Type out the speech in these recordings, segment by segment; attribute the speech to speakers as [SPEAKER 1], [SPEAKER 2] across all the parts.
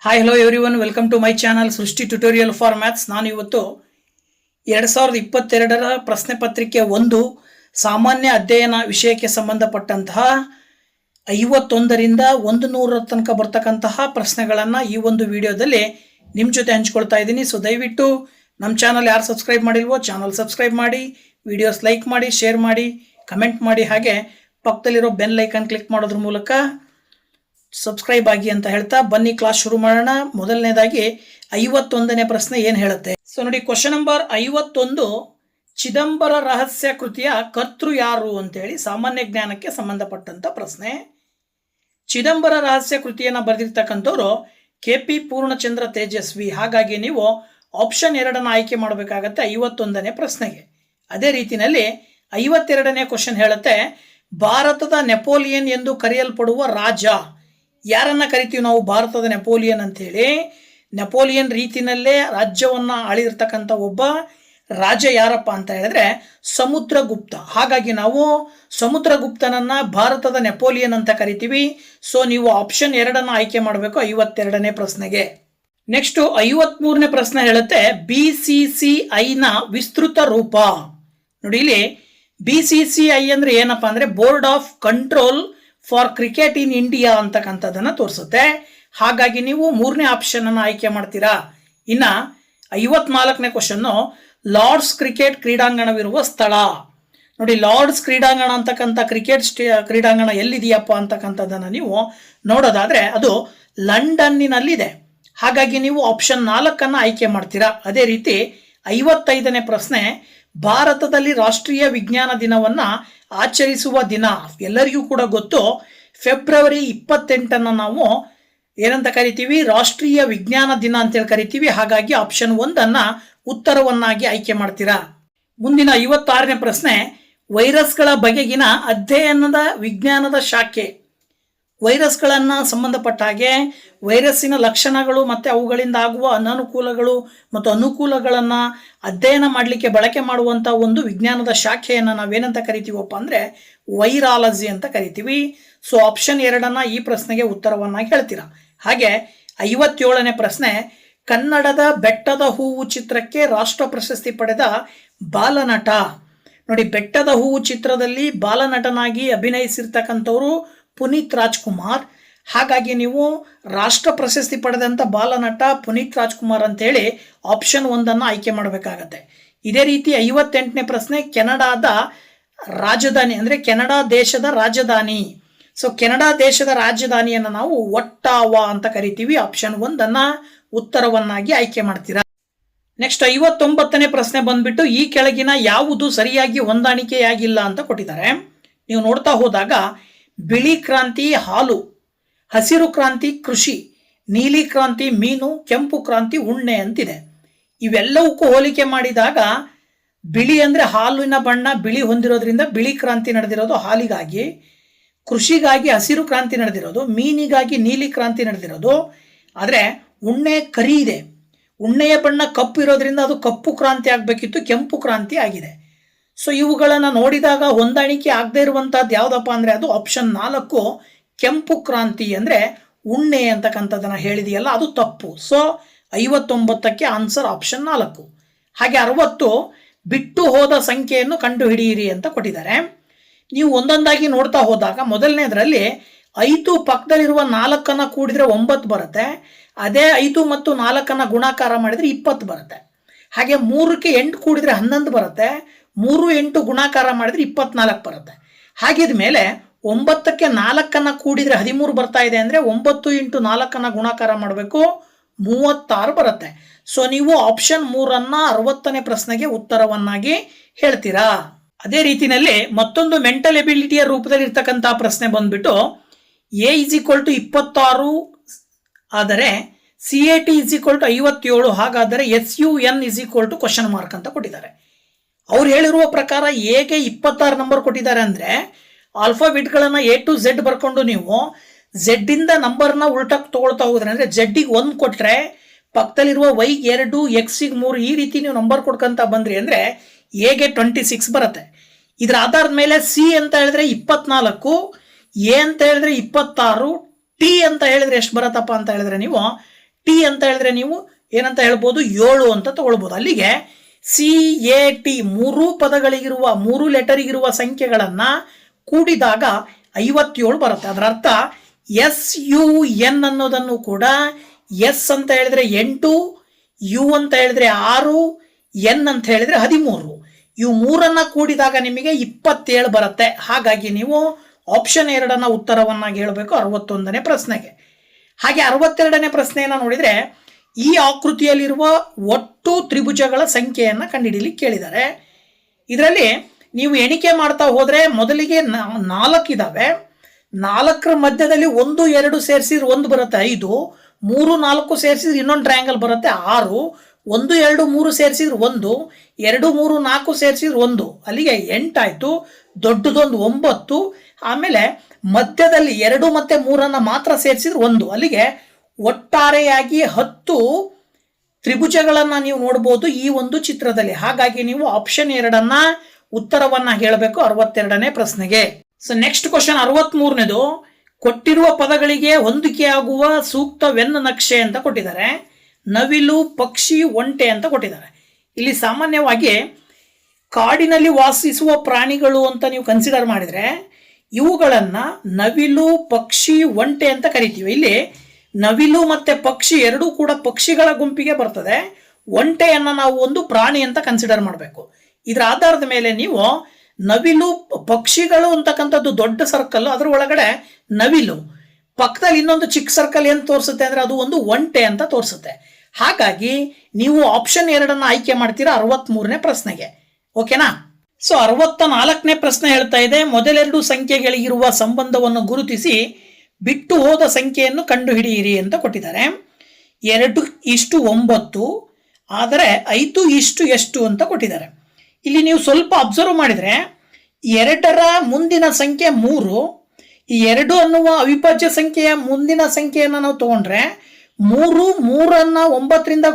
[SPEAKER 1] Hi hello everyone, welcome to my channel Srishti tutorial for maths. ನಾನು ಇವತ್ತು 2022ರ ಪ್ರಶ್ನೆ ಪತ್ರಿಕೆ 1 ಸಾಮಾನ್ಯ ಅಧ್ಯಯನ ವಿಷಯಕ್ಕೆ ಸಂಬಂಧಪಟ್ಟಂತಹ 51ರಿಂದ 100 ತನಕ ಬರ್ತಕ್ಕಂತಹ ಪ್ರಶ್ನೆಗಳನ್ನು ಈ ಒಂದು ವಿಡಿಯೋದಲ್ಲಿ ನಿಮ್ಮ ಜೊತೆ ಹಂಚ್ಕೊಳ್ತಾ ಇದ್ದೀನಿ. ಸೊ ದಯವಿಟ್ಟು ನಮ್ಮ ಚಾನಲ್ ಯಾರು ಸಬ್ಸ್ಕ್ರೈಬ್ ಮಾಡಿಲ್ವೋ ಚಾನಲ್ ಸಬ್ಸ್ಕ್ರೈಬ್ ಮಾಡಿ, ವಿಡಿಯೋಸ್ ಲೈಕ್ ಮಾಡಿ, ಶೇರ್ ಮಾಡಿ, ಕಮೆಂಟ್ ಮಾಡಿ, ಹಾಗೆ ಪಕ್ಕದಲ್ಲಿರೋ ಬೆಲ್ ಐಕನ್ ಕ್ಲಿಕ್ ಮಾಡೋದ್ರ ಮೂಲಕ ಸಬ್ಸ್ಕ್ರೈಬ್ ಆಗಿ ಅಂತ ಹೇಳ್ತಾ ಬನ್ನಿ ಕ್ಲಾಸ್ ಶುರು ಮಾಡೋಣ. ಮೊದಲನೇದಾಗಿ 51ನೇ ಪ್ರಶ್ನೆ ಏನು ಹೇಳುತ್ತೆ? ಸೊ ನೋಡಿ, ಕ್ವಶನ್ ನಂಬರ್ 51, ಚಿದಂಬರ ರಹಸ್ಯ ಕೃತಿಯ ಕರ್ತೃ ಯಾರು ಅಂತೇಳಿ ಸಾಮಾನ್ಯ ಜ್ಞಾನಕ್ಕೆ ಸಂಬಂಧಪಟ್ಟಂತ ಪ್ರಶ್ನೆ. ಚಿದಂಬರ ರಹಸ್ಯ ಕೃತಿಯನ್ನು ಬರೆದಿರ್ತಕ್ಕಂಥವ್ರು KP ಪೂರ್ಣಚಂದ್ರ ತೇಜಸ್ವಿ. ಹಾಗಾಗಿ ನೀವು ಆಪ್ಷನ್ 2 ಆಯ್ಕೆ ಮಾಡಬೇಕಾಗತ್ತೆ 51ನೇ ಪ್ರಶ್ನೆಗೆ. ಅದೇ ರೀತಿಯಲ್ಲಿ 52ನೇ ಕ್ವಶನ್ ಹೇಳುತ್ತೆ, ಭಾರತದ ನೆಪೋಲಿಯನ್ ಎಂದು ಕರೆಯಲ್ಪಡುವ ರಾಜ ಯಾರನ್ನ ಕರಿತೀವಿ ನಾವು ಭಾರತದ ನೆಪೋಲಿಯನ್ ಅಂತೇಳಿ? ನೆಪೋಲಿಯನ್ ರೀತಿನಲ್ಲೇ ರಾಜ್ಯವನ್ನ ಆಳಿರ್ತಕ್ಕಂಥ ಒಬ್ಬ ರಾಜ ಯಾರಪ್ಪ ಅಂತ ಹೇಳಿದ್ರೆ ಸಮುದ್ರಗುಪ್ತ. ಹಾಗಾಗಿ ನಾವು ಸಮುದ್ರಗುಪ್ತನನ್ನ ಭಾರತದ ನೆಪೋಲಿಯನ್ ಅಂತ ಕರಿತೀವಿ. ಸೊ ನೀವು ಆಪ್ಷನ್ 2 ಆಯ್ಕೆ ಮಾಡಬೇಕು 52ನೇ ಪ್ರಶ್ನೆಗೆ. ನೆಕ್ಸ್ಟ್ 53ನೇ ಪ್ರಶ್ನೆ ಹೇಳುತ್ತೆ, BCCI ನ ವಿಸ್ತೃತ ರೂಪ. ನೋಡಿ, ಇಲ್ಲಿ BCCI ಅಂದ್ರೆ ಏನಪ್ಪಾ ಅಂದ್ರೆ board of control for cricket in India ಅಂತಕ್ಕಂಥದ್ದನ್ನು ತೋರಿಸುತ್ತೆ. ಹಾಗಾಗಿ ನೀವು 3ನೇ ಆಪ್ಷನ್ ಅನ್ನು ಆಯ್ಕೆ ಮಾಡ್ತೀರಾ. ಇನ್ನ 54ನೇ ಕ್ವಶನ್ನು, ಲಾರ್ಡ್ಸ್ ಕ್ರಿಕೆಟ್ ಕ್ರೀಡಾಂಗಣವಿರುವ ಸ್ಥಳ. ನೋಡಿ, ಲಾರ್ಡ್ಸ್ ಕ್ರೀಡಾಂಗಣ ಅಂತಕ್ಕಂಥ ಕ್ರಿಕೆಟ್ ಕ್ರೀಡಾಂಗಣ ಎಲ್ಲಿದೆಯಪ್ಪ ಅಂತಕ್ಕಂಥದ್ದನ್ನು ನೀವು ನೋಡೋದಾದ್ರೆ ಅದು ಲಂಡನ್ನಿನಲ್ಲಿದೆ. ಹಾಗಾಗಿ ನೀವು ಆಪ್ಷನ್ 4 ಆಯ್ಕೆ ಮಾಡ್ತೀರಾ. ಅದೇ ರೀತಿ 55ನೇ ಪ್ರಶ್ನೆ, ಭಾರತದಲ್ಲಿ ರಾಷ್ಟ್ರೀಯ ವಿಜ್ಞಾನ ದಿನವನ್ನ ಆಚರಿಸುವ ದಿನ ಎಲ್ಲರಿಗೂ ಕೂಡ ಗೊತ್ತು, ಫೆಬ್ರವರಿ 28 ನಾವು ಏನಂತ ಕರಿತೀವಿ? ರಾಷ್ಟ್ರೀಯ ವಿಜ್ಞಾನ ದಿನ ಅಂತೇಳಿ ಕರಿತೀವಿ. ಹಾಗಾಗಿ ಆಪ್ಷನ್ 1 ಉತ್ತರವನ್ನಾಗಿ ಆಯ್ಕೆ ಮಾಡ್ತೀರಾ. ಮುಂದಿನ 56ನೇ ಪ್ರಶ್ನೆ, ವೈರಸ್ಗಳ ಬಗೆಗಿನ ಅಧ್ಯಯನದ ವಿಜ್ಞಾನದ ಶಾಖೆ. ವೈರಸ್ಗಳನ್ನ ಸಂಬಂಧಪಟ್ಟ ಹಾಗೆ ವೈರಸ್ಸಿನ ಲಕ್ಷಣಗಳು ಮತ್ತು ಅವುಗಳಿಂದ ಆಗುವ ಅನನುಕೂಲಗಳು ಮತ್ತು ಅನುಕೂಲಗಳನ್ನು ಅಧ್ಯಯನ ಮಾಡಲಿಕ್ಕೆ ಬಳಕೆ ಮಾಡುವಂಥ ಒಂದು ವಿಜ್ಞಾನದ ಶಾಖೆಯನ್ನು ನಾವೇನಂತ ಕರಿತೀವಪ್ಪ ಅಂದರೆ ವೈರಾಲಜಿ ಅಂತ ಕರಿತೀವಿ. ಸೊ ಆಪ್ಷನ್ 2 ಈ ಪ್ರಶ್ನೆಗೆ ಉತ್ತರವನ್ನಾಗಿ ಹೇಳ್ತೀರಾ. ಹಾಗೆ 57ನೇ ಪ್ರಶ್ನೆ, ಕನ್ನಡದ ಬೆಟ್ಟದ ಹೂವು ಚಿತ್ರಕ್ಕೆ ರಾಷ್ಟ್ರ ಪ್ರಶಸ್ತಿ ಪಡೆದ ಬಾಲನಟ. ನೋಡಿ, ಬೆಟ್ಟದ ಹೂವು ಚಿತ್ರದಲ್ಲಿ ಬಾಲನಟನಾಗಿ ಅಭಿನಯಿಸಿರ್ತಕ್ಕಂಥವ್ರು ಪುನೀತ್ ರಾಜ್ಕುಮಾರ್. ಹಾಗಾಗಿ ನೀವು ರಾಷ್ಟ್ರ ಪ್ರಶಸ್ತಿ ಪಡೆದಂಥ ಬಾಲನಟ ಪುನೀತ್ ರಾಜ್ಕುಮಾರ್ ಅಂತೇಳಿ ಆಪ್ಷನ್ 1 ಆಯ್ಕೆ ಮಾಡಬೇಕಾಗತ್ತೆ. ಇದೇ ರೀತಿ 58ನೇ ಪ್ರಶ್ನೆ, ಕೆನಡಾದ ರಾಜಧಾನಿ ಅಂದರೆ ಕೆನಡಾ ದೇಶದ ರಾಜಧಾನಿ. ಸೊ ಕೆನಡಾ ದೇಶದ ರಾಜಧಾನಿಯನ್ನು ನಾವು ಒಟ್ಟಾವಾ ಅಂತ ಕರಿತೀವಿ. ಆಪ್ಷನ್ 1 ಉತ್ತರವನ್ನಾಗಿ ಆಯ್ಕೆ ಮಾಡ್ತೀರಾ. ನೆಕ್ಸ್ಟ್ 59ನೇ ಪ್ರಶ್ನೆ ಬಂದ್ಬಿಟ್ಟು, ಈ ಕೆಳಗಿನ ಯಾವುದು ಸರಿಯಾಗಿ ಹೊಂದಾಣಿಕೆಯಾಗಿಲ್ಲ ಅಂತ ಕೊಟ್ಟಿದ್ದಾರೆ. ನೀವು ನೋಡ್ತಾ ಹೋದಾಗ ಬಿಳಿ ಕ್ರಾಂತಿ ಹಾಲು, ಹಸಿರು ಕ್ರಾಂತಿ ಕೃಷಿ, ನೀಲಿ ಕ್ರಾಂತಿ ಮೀನು, ಕೆಂಪು ಕ್ರಾಂತಿ ಉಣ್ಣೆ ಅಂತಿದೆ. ಇವೆಲ್ಲವಕ್ಕೂ ಹೋಲಿಕೆ ಮಾಡಿದಾಗ ಬಿಳಿ ಅಂದರೆ ಹಾಲಿನ ಬಣ್ಣ ಬಿಳಿ ಹೊಂದಿರೋದ್ರಿಂದ ಬಿಳಿ ಕ್ರಾಂತಿ ನಡೆದಿರೋದು ಹಾಲಿಗಾಗಿ, ಕೃಷಿಗಾಗಿ ಹಸಿರು ಕ್ರಾಂತಿ ನಡೆದಿರೋದು, ಮೀನಿಗಾಗಿ ನೀಲಿ ಕ್ರಾಂತಿ ನಡೆದಿರೋದು. ಆದರೆ ಉಣ್ಣೆ ಕರಿ ಇದೆ, ಉಣ್ಣೆಯ ಬಣ್ಣ ಕಪ್ಪು ಇರೋದ್ರಿಂದ ಅದು ಕಪ್ಪು ಕ್ರಾಂತಿ ಆಗಬೇಕಿತ್ತು, ಕೆಂಪು ಕ್ರಾಂತಿ ಆಗಿದೆ. ಸೊ ಇವುಗಳನ್ನು ನೋಡಿದಾಗ ಹೊಂದಾಣಿಕೆ ಆಗದೆ ಇರುವಂಥದ್ದು ಯಾವುದಪ್ಪ ಅಂದರೆ ಅದು ಆಪ್ಷನ್ 4 ಕೆಂಪು ಕ್ರಾಂತಿ ಅಂದರೆ ಉಣ್ಣೆ ಅಂತಕ್ಕಂಥದ್ದನ್ನು ಹೇಳಿದೆಯಲ್ಲ, ಅದು ತಪ್ಪು. ಸೊ 59ಕ್ಕೆ ಆನ್ಸರ್ ಆಪ್ಷನ್ 4. ಹಾಗೆ 60, ಬಿಟ್ಟು ಹೋದ ಸಂಖ್ಯೆಯನ್ನು ಕಂಡುಹಿಡಿಯಿರಿ ಅಂತ ಕೊಟ್ಟಿದ್ದಾರೆ. ನೀವು ಒಂದೊಂದಾಗಿ ನೋಡ್ತಾ ಹೋದಾಗ ಮೊದಲನೇದರಲ್ಲಿ 5 ಪಕ್ಕದಲ್ಲಿರುವ 4 ಕೂಡಿದರೆ 9 ಬರುತ್ತೆ. ಅದೇ 5 ಮತ್ತು 4 ಗುಣಾಕಾರ ಮಾಡಿದರೆ 20 ಬರುತ್ತೆ. ಹಾಗೆ 3ಕ್ಕೆ 8 ಕೂಡಿದರೆ 11 ಬರುತ್ತೆ. 3 8 ಗುಣಾಕಾರ ಮಾಡಿದರೆ 24 ಬರುತ್ತೆ. ಹಾಗಿದ ಮೇಲೆ 9ಕ್ಕೆ 4 ಕೂಡಿದರೆ 13 ಬರ್ತಾ ಇದೆ ಅಂದರೆ 9 ಇಂಟು 4 ಗುಣಾಕಾರ ಮಾಡಬೇಕು, 36 ಬರುತ್ತೆ. ಸೊ ನೀವು ಆಪ್ಷನ್ 3 60ನೇ ಪ್ರಶ್ನೆಗೆ ಉತ್ತರವನ್ನಾಗಿ ಹೇಳ್ತೀರಾ. ಅದೇ ರೀತಿಯಲ್ಲಿ ಮತ್ತೊಂದು ಮೆಂಟಲ್ ಎಬಿಲಿಟಿಯ ರೂಪದಲ್ಲಿ ಇರ್ತಕ್ಕಂಥ ಪ್ರಶ್ನೆ ಬಂದ್ಬಿಟ್ಟು, A = 26 ಆದರೆ CAT = 57, ಹಾಗಾದರೆ SUN = ಕ್ವಶನ್ ಮಾರ್ಕ್ ಅಂತ ಕೊಟ್ಟಿದ್ದಾರೆ. ಅವ್ರು ಹೇಳಿರುವ ಪ್ರಕಾರ ಎಗೆ 26 ನಂಬರ್ ಕೊಟ್ಟಿದ್ದಾರೆ ಅಂದರೆ ಆಲ್ಫಾಬೆಟ್ಗಳನ್ನು A to Z ಬರ್ಕೊಂಡು ನೀವು Z ನಂಬರ್ನ ಉಲ್ಟಕ್ಕೆ ತಗೊಳ್ತಾ ಹೋದ್ರೆ ಅಂದರೆ Z ಗೆ 1 ಕೊಟ್ಟರೆ ಪಕ್ಕದಲ್ಲಿರುವ Y ಗೆ 2, X ಗೆ 3 ಈ ರೀತಿ ನೀವು ನಂಬರ್ ಕೊಡ್ಕೊಂತ ಬಂದ್ರಿ ಅಂದರೆ ಎಗೆ 26 ಬರುತ್ತೆ. ಇದರ ಆಧಾರದ ಮೇಲೆ C ಅಂತ ಹೇಳಿದ್ರೆ 24, A ಅಂತ ಹೇಳಿದ್ರೆ 26, T ಅಂತ ಹೇಳಿದ್ರೆ ಎಷ್ಟು ಬರುತ್ತಪ್ಪ ಅಂತ ಹೇಳಿದ್ರೆ ನೀವು ಟಿ ಅಂತ ಹೇಳಿದ್ರೆ ನೀವು ಏನಂತ ಹೇಳ್ಬೋದು 7 ಅಂತ ತಗೊಳ್ಬೋದು. ಅಲ್ಲಿಗೆ CAT 3 ಪದಗಳಿಗಿರುವ 3 ಲೆಟರಿಗಿರುವ ಸಂಖ್ಯೆಗಳನ್ನು ಕೂಡಿದಾಗ 57 ಬರುತ್ತೆ. ಅದರ ಅರ್ಥ SUN ಅನ್ನೋದನ್ನು ಕೂಡ S ಅಂತ ಹೇಳಿದ್ರೆ 8, U ಅಂತ ಹೇಳಿದ್ರೆ 6, N ಅಂತ ಹೇಳಿದ್ರೆ 13. ಇವು 3 ಕೂಡಿದಾಗ ನಿಮಗೆ 27 ಬರುತ್ತೆ. ಹಾಗಾಗಿ ನೀವು ಆಪ್ಷನ್ 2 ಉತ್ತರವನ್ನಾಗಿ ಹೇಳಬೇಕು 61ನೇ ಪ್ರಶ್ನೆಗೆ. ಹಾಗೆ 62ನೇ ಪ್ರಶ್ನೆಯನ್ನು ನೋಡಿದರೆ ಈ ಆಕೃತಿಯಲ್ಲಿರುವ ಒಟ್ಟು ತ್ರಿಭುಜಗಳ ಸಂಖ್ಯೆಯನ್ನು ಕಂಡುಹಿಡಿಯಲಿಕ್ಕೆ ಕೇಳಿದ್ದಾರೆ. ಇದರಲ್ಲಿ ನೀವು ಎಣಿಕೆ ಮಾಡ್ತಾ ಹೋದರೆ ಮೊದಲಿಗೆ 4 ಇದ್ದಾವೆ. 4ರ ಮಧ್ಯದಲ್ಲಿ 1, 2 ಸೇರಿಸಿದ್ರೆ 1 ಬರುತ್ತೆ 5, 3, 4 ಸೇರಿಸಿದ್ರೆ ಇನ್ನೊಂದು ಟ್ರಯಾಂಗಲ್ ಬರುತ್ತೆ 6, 1, 2, 3 ಸೇರಿಸಿದ್ರೆ 1, 2, 3, 4 ಸೇರಿಸಿದ್ರೆ 1, ಅಲ್ಲಿಗೆ 8 ಆಯಿತು. ದೊಡ್ಡದೊಂದು 9, ಆಮೇಲೆ ಮಧ್ಯದಲ್ಲಿ 2 ಮತ್ತು 3 ಮಾತ್ರ ಸೇರಿಸಿದ್ರೆ 1, ಅಲ್ಲಿಗೆ ಒಟ್ಟಾರೆಯಾಗಿ 10 ತ್ರಿಭುಜಗಳನ್ನು ನೀವು ನೋಡ್ಬೋದು ಈ ಒಂದು ಚಿತ್ರದಲ್ಲಿ. ಹಾಗಾಗಿ ನೀವು ಆಪ್ಷನ್ 2 ಉತ್ತರವನ್ನ ಹೇಳಬೇಕು 62ನೇ ಪ್ರಶ್ನೆಗೆ. ಸೊ ನೆಕ್ಸ್ಟ್ ಕ್ವಶನ್ 63ನೇದು. ಕೊಟ್ಟಿರುವ ಪದಗಳಿಗೆ ಹೊಂದಿಕೆಯಾಗುವ ಸೂಕ್ತವೆನ್ನ ನಕ್ಷೆ ಅಂತ ಕೊಟ್ಟಿದ್ದಾರೆ. ನವಿಲು, ಪಕ್ಷಿ, ಒಂಟೆ ಅಂತ ಕೊಟ್ಟಿದ್ದಾರೆ. ಇಲ್ಲಿ ಸಾಮಾನ್ಯವಾಗಿ ಕಾಡಿನಲ್ಲಿ ವಾಸಿಸುವ ಪ್ರಾಣಿಗಳು ಅಂತ ನೀವು ಕನ್ಸಿಡರ್ ಮಾಡಿದರೆ ಇವುಗಳನ್ನು ನವಿಲು, ಪಕ್ಷಿ, ಒಂಟೆ ಅಂತ ಕರಿತೀವಿ. ಇಲ್ಲಿ ನವಿಲು ಮತ್ತು ಪಕ್ಷಿ ಎರಡೂ ಕೂಡ ಪಕ್ಷಿಗಳ ಗುಂಪಿಗೆ ಬರ್ತದೆ. ಒಂಟೆಯನ್ನು ನಾವು ಒಂದು ಪ್ರಾಣಿ ಅಂತ ಕನ್ಸಿಡರ್ ಮಾಡಬೇಕು. ಇದರ ಆಧಾರದ ಮೇಲೆ ನೀವು ನವಿಲು, ಪಕ್ಷಿಗಳು ಅಂತಕ್ಕಂಥದ್ದು ದೊಡ್ಡ ಸರ್ಕಲ್, ಅದರ ಒಳಗಡೆ ನವಿಲು, ಪಕ್ಕದಲ್ಲಿ ಇನ್ನೊಂದು ಚಿಕ್ಕ ಸರ್ಕಲ್ ಏನು ತೋರಿಸುತ್ತೆ ಅಂದರೆ ಅದು ಒಂದು ಒಂಟೆ ಅಂತ ತೋರಿಸುತ್ತೆ. ಹಾಗಾಗಿ ನೀವು ಆಪ್ಷನ್ 2 ಆಯ್ಕೆ ಮಾಡ್ತೀರಾ 63ನೇ ಪ್ರಶ್ನೆಗೆ. ಓಕೆನಾ? ಸೊ 64ನೇ ಪ್ರಶ್ನೆ ಹೇಳ್ತಾ ಇದೆ, ಮೊದಲೆರಡು ಸಂಖ್ಯೆಗಳಿಗಿರುವ ಸಂಬಂಧವನ್ನು ಗುರುತಿಸಿ ಬಿಟ್ಟು ಹೋದ ಸಂಖ್ಯೆಯನ್ನು ಕಂಡುಹಿಡಿಯಿರಿ ಅಂತ ಕೊಟ್ಟಿದ್ದಾರೆ. 2:9 ಆದರೆ 5:ಎಷ್ಟು ಅಂತ ಕೊಟ್ಟಿದ್ದಾರೆ. ಇಲ್ಲಿ ನೀವು ಸ್ವಲ್ಪ ಅಬ್ಸರ್ವ್ ಮಾಡಿದರೆ 2ರ ಮುಂದಿನ ಸಂಖ್ಯೆ 3, ಈ 2 ಅನ್ನುವ ಅವಿಭಾಜ್ಯ ಸಂಖ್ಯೆಯ ಮುಂದಿನ ಸಂಖ್ಯೆಯನ್ನು ನಾವು ತಗೊಂಡ್ರೆ 3ನ್ನ 9ರಿಂದ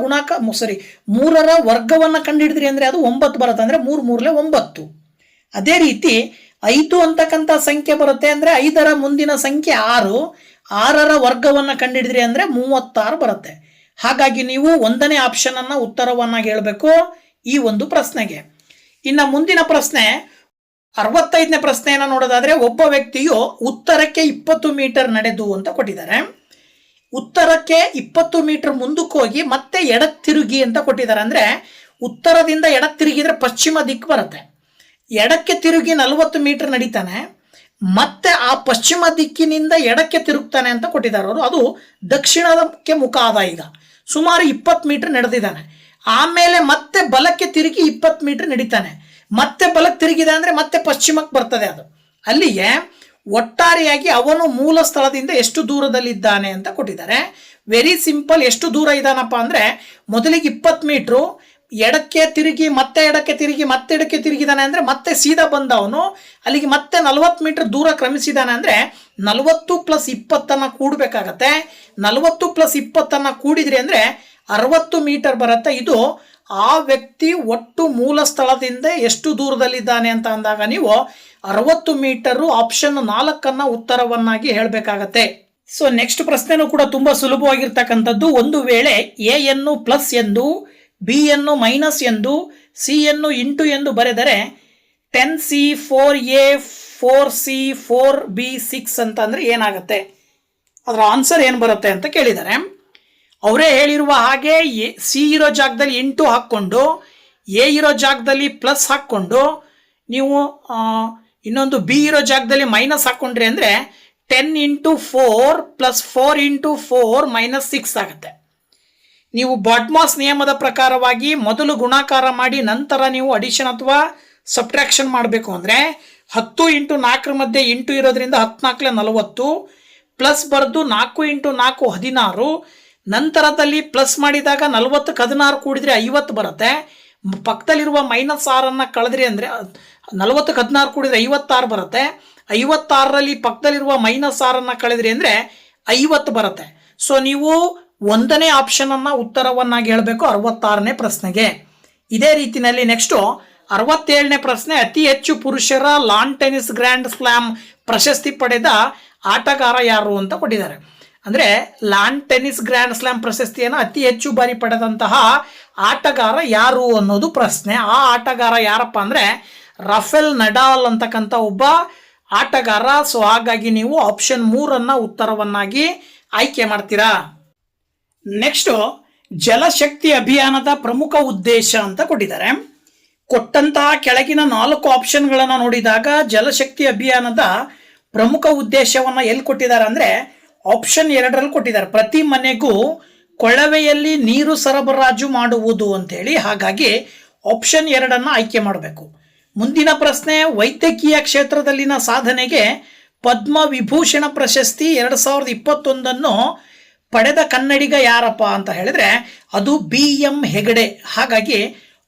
[SPEAKER 1] 3ರ ವರ್ಗವನ್ನು ಕಂಡುಹಿಡಿದ್ರಿ ಅಂದರೆ ಅದು 9 ಬರುತ್ತೆ. ಅಂದರೆ 3 3 9. ಅದೇ ರೀತಿ 5 ಅಂತಕ್ಕಂಥ ಸಂಖ್ಯೆ ಬರುತ್ತೆ ಅಂದರೆ 5ರ ಮುಂದಿನ ಸಂಖ್ಯೆ 6, 6ರ ವರ್ಗವನ್ನು ಕಂಡುಹಿಡಿದ್ರಿ ಅಂದರೆ 36 ಬರುತ್ತೆ. ಹಾಗಾಗಿ ನೀವು 1ನೇ ಆಪ್ಷನ್ ಅನ್ನ ಉತ್ತರವನ್ನಾಗಿ ಹೇಳಬೇಕು ಈ ಒಂದು ಪ್ರಶ್ನೆಗೆ. ಇನ್ನು ಮುಂದಿನ ಪ್ರಶ್ನೆ 65ನೇ ಪ್ರಶ್ನೆಯನ್ನು ನೋಡೋದಾದ್ರೆ, ಒಬ್ಬ ವ್ಯಕ್ತಿಯು ಉತ್ತರಕ್ಕೆ 20 ಮೀಟರ್ ನಡೆದು ಅಂತ ಕೊಟ್ಟಿದ್ದಾರೆ. ಉತ್ತರಕ್ಕೆ 20 ಮೀಟರ್ ಮುಂದಕ್ಕೆ ಹೋಗಿ ಮತ್ತೆ ಎಡಕ್ಕೆ ತಿರುಗಿ ಅಂತ ಕೊಟ್ಟಿದ್ದಾರೆ. ಅಂದರೆ ಉತ್ತರದಿಂದ ಎಡಕ್ಕೆ ತಿರುಗಿದ್ರೆ ಪಶ್ಚಿಮ ದಿಕ್ಕು ಬರುತ್ತೆ. ಎಡಕ್ಕೆ ತಿರುಗಿ 40 ಮೀಟರ್ ನಡೀತಾನೆ, ಮತ್ತೆ ಆ ಪಶ್ಚಿಮ ದಿಕ್ಕಿನಿಂದ ಎಡಕ್ಕೆ ತಿರುಗ್ತಾನೆ ಅಂತ ಕೊಟ್ಟಿದ್ದಾರೆ ಅವರು. ಅದು ದಕ್ಷಿಣಕ್ಕೆ ಮುಖ ಆದ. ಈಗ ಸುಮಾರು 20 ಮೀಟರ್ ನಡೆದಿದ್ದಾನೆ. ಆಮೇಲೆ ಮತ್ತೆ ಬಲಕ್ಕೆ ತಿರುಗಿ 20 ಮೀಟರ್ ನಡೀತಾನೆ, ಮತ್ತೆ ಬಲಕ್ಕೆ ತಿರುಗಿದೆ ಅಂದರೆ ಮತ್ತೆ ಪಶ್ಚಿಮಕ್ಕೆ ಬರ್ತದೆ ಅದು. ಅಲ್ಲಿಗೆ ಒಟ್ಟಾರೆಯಾಗಿ ಅವನು ಮೂಲ ಸ್ಥಳದಿಂದ ಎಷ್ಟು ದೂರದಲ್ಲಿದ್ದಾನೆ ಅಂತ ಕೊಟ್ಟಿದ್ದಾರೆ. Very simple. ಎಷ್ಟು ದೂರ ಇದ್ದಾನಪ್ಪ ಅಂದರೆ ಮೊದಲಿಗೆ 20 ಮೀಟ್ರು, ಎಡಕ್ಕೆ ತಿರುಗಿ ಮತ್ತೆ ಎಡಕ್ಕೆ ತಿರುಗಿ ಮತ್ತೆ ಎಡಕ್ಕೆ ತಿರುಗಿದಾನೆ ಅಂದರೆ ಮತ್ತೆ ಸೀದಾ ಬಂದ ಅವನು ಅಲ್ಲಿಗೆ ಮತ್ತೆ 40 ಮೀಟರ್ ದೂರ ಕ್ರಮಿಸಿದಾನೆ. ಅಂದರೆ 40 + 20 ಕೂಡಬೇಕಾಗತ್ತೆ. 40 + 20 ಕೂಡಿದ್ರಿ ಅಂದರೆ 60 ಮೀಟರ್ ಬರುತ್ತೆ. ಇದು ಆ ವ್ಯಕ್ತಿ ಒಟ್ಟು ಮೂಲ ಸ್ಥಳದಿಂದ ಎಷ್ಟು ದೂರದಲ್ಲಿದ್ದಾನೆ ಅಂತ ಅಂದಾಗ ನೀವು 60 ಮೀಟರು ಆಪ್ಷನ್ 4 ಉತ್ತರವನ್ನಾಗಿ ಹೇಳಬೇಕಾಗತ್ತೆ. ಸೊ ನೆಕ್ಸ್ಟ್ ಪ್ರಶ್ನೆನೂ ಕೂಡ ತುಂಬಾ ಸುಲಭವಾಗಿರ್ತಕ್ಕಂಥದ್ದು. ಒಂದು ವೇಳೆ ಎ ಯನ್ನು ಪ್ಲಸ್ ಎಂದು, ಬಿ ಯನ್ನು ಮೈನಸ್ ಎಂದು, ಸಿ ಯನ್ನು ಇಂಟು ಎಂದು ಬರೆದರೆ 10C 4A 4C 4B 6 ಅಂತ ಅಂದ್ರೆ ಏನಾಗುತ್ತೆ? ಅದರ ಆನ್ಸರ್ ಏನು ಬರುತ್ತೆ ಅಂತ ಕೇಳಿದ್ದಾರೆ. ಅವರೇ ಹೇಳಿರುವ ಹಾಗೆ ಸಿ ಇರೋ ಜಾಗದಲ್ಲಿ ಇಂಟು ಹಾಕ್ಕೊಂಡು, ಎ ಇರೋ ಜಾಗದಲ್ಲಿ ಪ್ಲಸ್ ಹಾಕ್ಕೊಂಡು, ನೀವು ಇನ್ನೊಂದು ಬಿ ಇರೋ ಜಾಗದಲ್ಲಿ ಮೈನಸ್ ಹಾಕ್ಕೊಂಡ್ರಿ ಅಂದರೆ 10 × 4 + 4 × 4 - 6 ಆಗುತ್ತೆ. ನೀವು ಬಾಟ್ಮಾಸ್ ನಿಯಮದ ಪ್ರಕಾರವಾಗಿ ಮೊದಲು ಗುಣಾಕಾರ ಮಾಡಿ ನಂತರ ನೀವು ಅಡಿಷನ್ ಅಥವಾ ಸಬ್ಟ್ರಾಕ್ಷನ್ ಮಾಡಬೇಕು. ಅಂದರೆ 10 × 4 ಮಧ್ಯೆ ಇಂಟು ಇರೋದ್ರಿಂದ 14 40, ಪ್ಲಸ್ ಬರೆದು 4 × 4 16, ನಂತರದಲ್ಲಿ ಪ್ಲಸ್ ಮಾಡಿದಾಗ 40 16 ಕೂಡಿದ್ರೆ 50 ಬರುತ್ತೆ. ಪಕ್ಕದಲ್ಲಿರುವ -6 ಕಳೆದ್ರಿ ಅಂದರೆ 40 16 ಕೂಡಿದ್ರೆ 56 ಬರುತ್ತೆ. 56ರಲ್ಲಿ ಪಕ್ಕದಲ್ಲಿರುವ -6 ಕಳೆದ್ರಿ ಅಂದರೆ 50 ಬರುತ್ತೆ. ಸೊ ನೀವು 1ನೇ ಆಪ್ಷನ್ ಉತ್ತರವನ್ನಾಗಿ ಹೇಳಬೇಕು 66ನೇ ಪ್ರಶ್ನೆಗೆ. ಇದೇ ರೀತಿಯಲ್ಲಿ ನೆಕ್ಸ್ಟು 67ನೇ ಪ್ರಶ್ನೆ, ಅತಿ ಹೆಚ್ಚು ಪುರುಷರ ಲಾನ್ ಟೆನಿಸ್ ಗ್ರ್ಯಾಂಡ್ ಸ್ಲಾಮ್ ಪ್ರಶಸ್ತಿ ಪಡೆದ ಆಟಗಾರ ಯಾರು ಅಂತ ಕೊಟ್ಟಿದ್ದಾರೆ. ಅಂದರೆ ಲಾನ್ ಟೆನ್ನಿಸ್ ಗ್ರ್ಯಾಂಡ್ ಸ್ಲಾಮ್ ಪ್ರಶಸ್ತಿಯನ್ನು ಅತಿ ಹೆಚ್ಚು ಬಾರಿ ಪಡೆದಂತಹ ಆಟಗಾರ ಯಾರು ಅನ್ನೋದು ಪ್ರಶ್ನೆ. ಆ ಆಟಗಾರ ಯಾರಪ್ಪ ಅಂದರೆ ರಫೆಲ್ ನಡಾಲ್ ಅಂತಕ್ಕಂಥ ಒಬ್ಬ ಆಟಗಾರ. ಸೊ ಹಾಗಾಗಿ ನೀವು ಆಪ್ಷನ್ 3 ಉತ್ತರವನ್ನಾಗಿ ಆಯ್ಕೆ ಮಾಡ್ತೀರಾ. ನೆಕ್ಸ್ಟು ಜಲಶಕ್ತಿ ಅಭಿಯಾನದ ಪ್ರಮುಖ ಉದ್ದೇಶ ಅಂತ ಕೊಟ್ಟಿದ್ದಾರೆ. ಕೊಟ್ಟಂತಹ ಕೆಳಗಿನ 4 ಆಪ್ಷನ್ಗಳನ್ನು ನೋಡಿದಾಗ ಜಲಶಕ್ತಿ ಅಭಿಯಾನದ ಪ್ರಮುಖ ಉದ್ದೇಶವನ್ನು ಎಲ್ಲಿ ಕೊಟ್ಟಿದ್ದಾರೆ ಅಂದರೆ ಆಪ್ಷನ್ 2ರಲ್ಲಿ ಕೊಟ್ಟಿದ್ದಾರೆ. ಪ್ರತಿ ಮನೆಗೂ ಕೊಳವೆಯಲ್ಲಿ ನೀರು ಸರಬರಾಜು ಮಾಡುವುದು ಅಂತೇಳಿ. ಹಾಗಾಗಿ ಆಪ್ಷನ್ 2 ಆಯ್ಕೆ ಮಾಡಬೇಕು. ಮುಂದಿನ ಪ್ರಶ್ನೆ, ವೈದ್ಯಕೀಯ ಕ್ಷೇತ್ರದಲ್ಲಿನ ಸಾಧನೆಗೆ ಪದ್ಮ ವಿಭೂಷಣ ಪ್ರಶಸ್ತಿ 2021 ಪಡೆದ ಕನ್ನಡಿಗ ಯಾರಪ್ಪ ಅಂತ ಹೇಳಿದ್ರೆ ಅದು BM ಹೆಗಡೆ. ಹಾಗಾಗಿ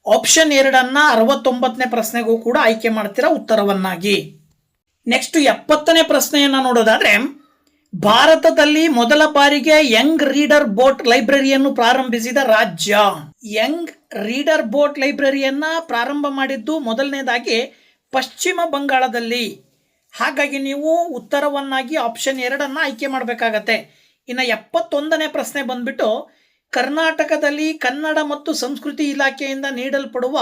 [SPEAKER 1] ಆಪ್ಷನ್ 2 69ನೇ ಪ್ರಶ್ನೆಗೂ ಕೂಡ ಆಯ್ಕೆ ಮಾಡ್ತೀರಾ ಉತ್ತರವನ್ನಾಗಿ. ನೆಕ್ಸ್ಟ್ 70ನೇ ಪ್ರಶ್ನೆಯನ್ನು ನೋಡೋದಾದ್ರೆ, ಭಾರತದಲ್ಲಿ ಮೊದಲ ಬಾರಿಗೆ ಯಂಗ್ ರೀಡರ್ ಬೋಟ್ ಲೈಬ್ರರಿಯನ್ನು ಪ್ರಾರಂಭಿಸಿದ ರಾಜ್ಯ. ಯಂಗ್ ರೀಡರ್ ಬೋಟ್ ಲೈಬ್ರರಿಯನ್ನ ಪ್ರಾರಂಭ ಮಾಡಿದ್ದು ಮೊದಲನೇದಾಗಿ ಪಶ್ಚಿಮ ಬಂಗಾಳದಲ್ಲಿ. ಹಾಗಾಗಿ ನೀವು ಉತ್ತರವನ್ನಾಗಿ ಆಪ್ಷನ್ 2 ಆಯ್ಕೆ ಮಾಡಬೇಕಾಗತ್ತೆ. ಇನ್ನು 71ನೇ ಪ್ರಶ್ನೆ ಬಂದ್ಬಿಟ್ಟು, ಕರ್ನಾಟಕದಲ್ಲಿ ಕನ್ನಡ ಮತ್ತು ಸಂಸ್ಕೃತಿ ಇಲಾಖೆಯಿಂದ ನೀಡಲ್ಪಡುವ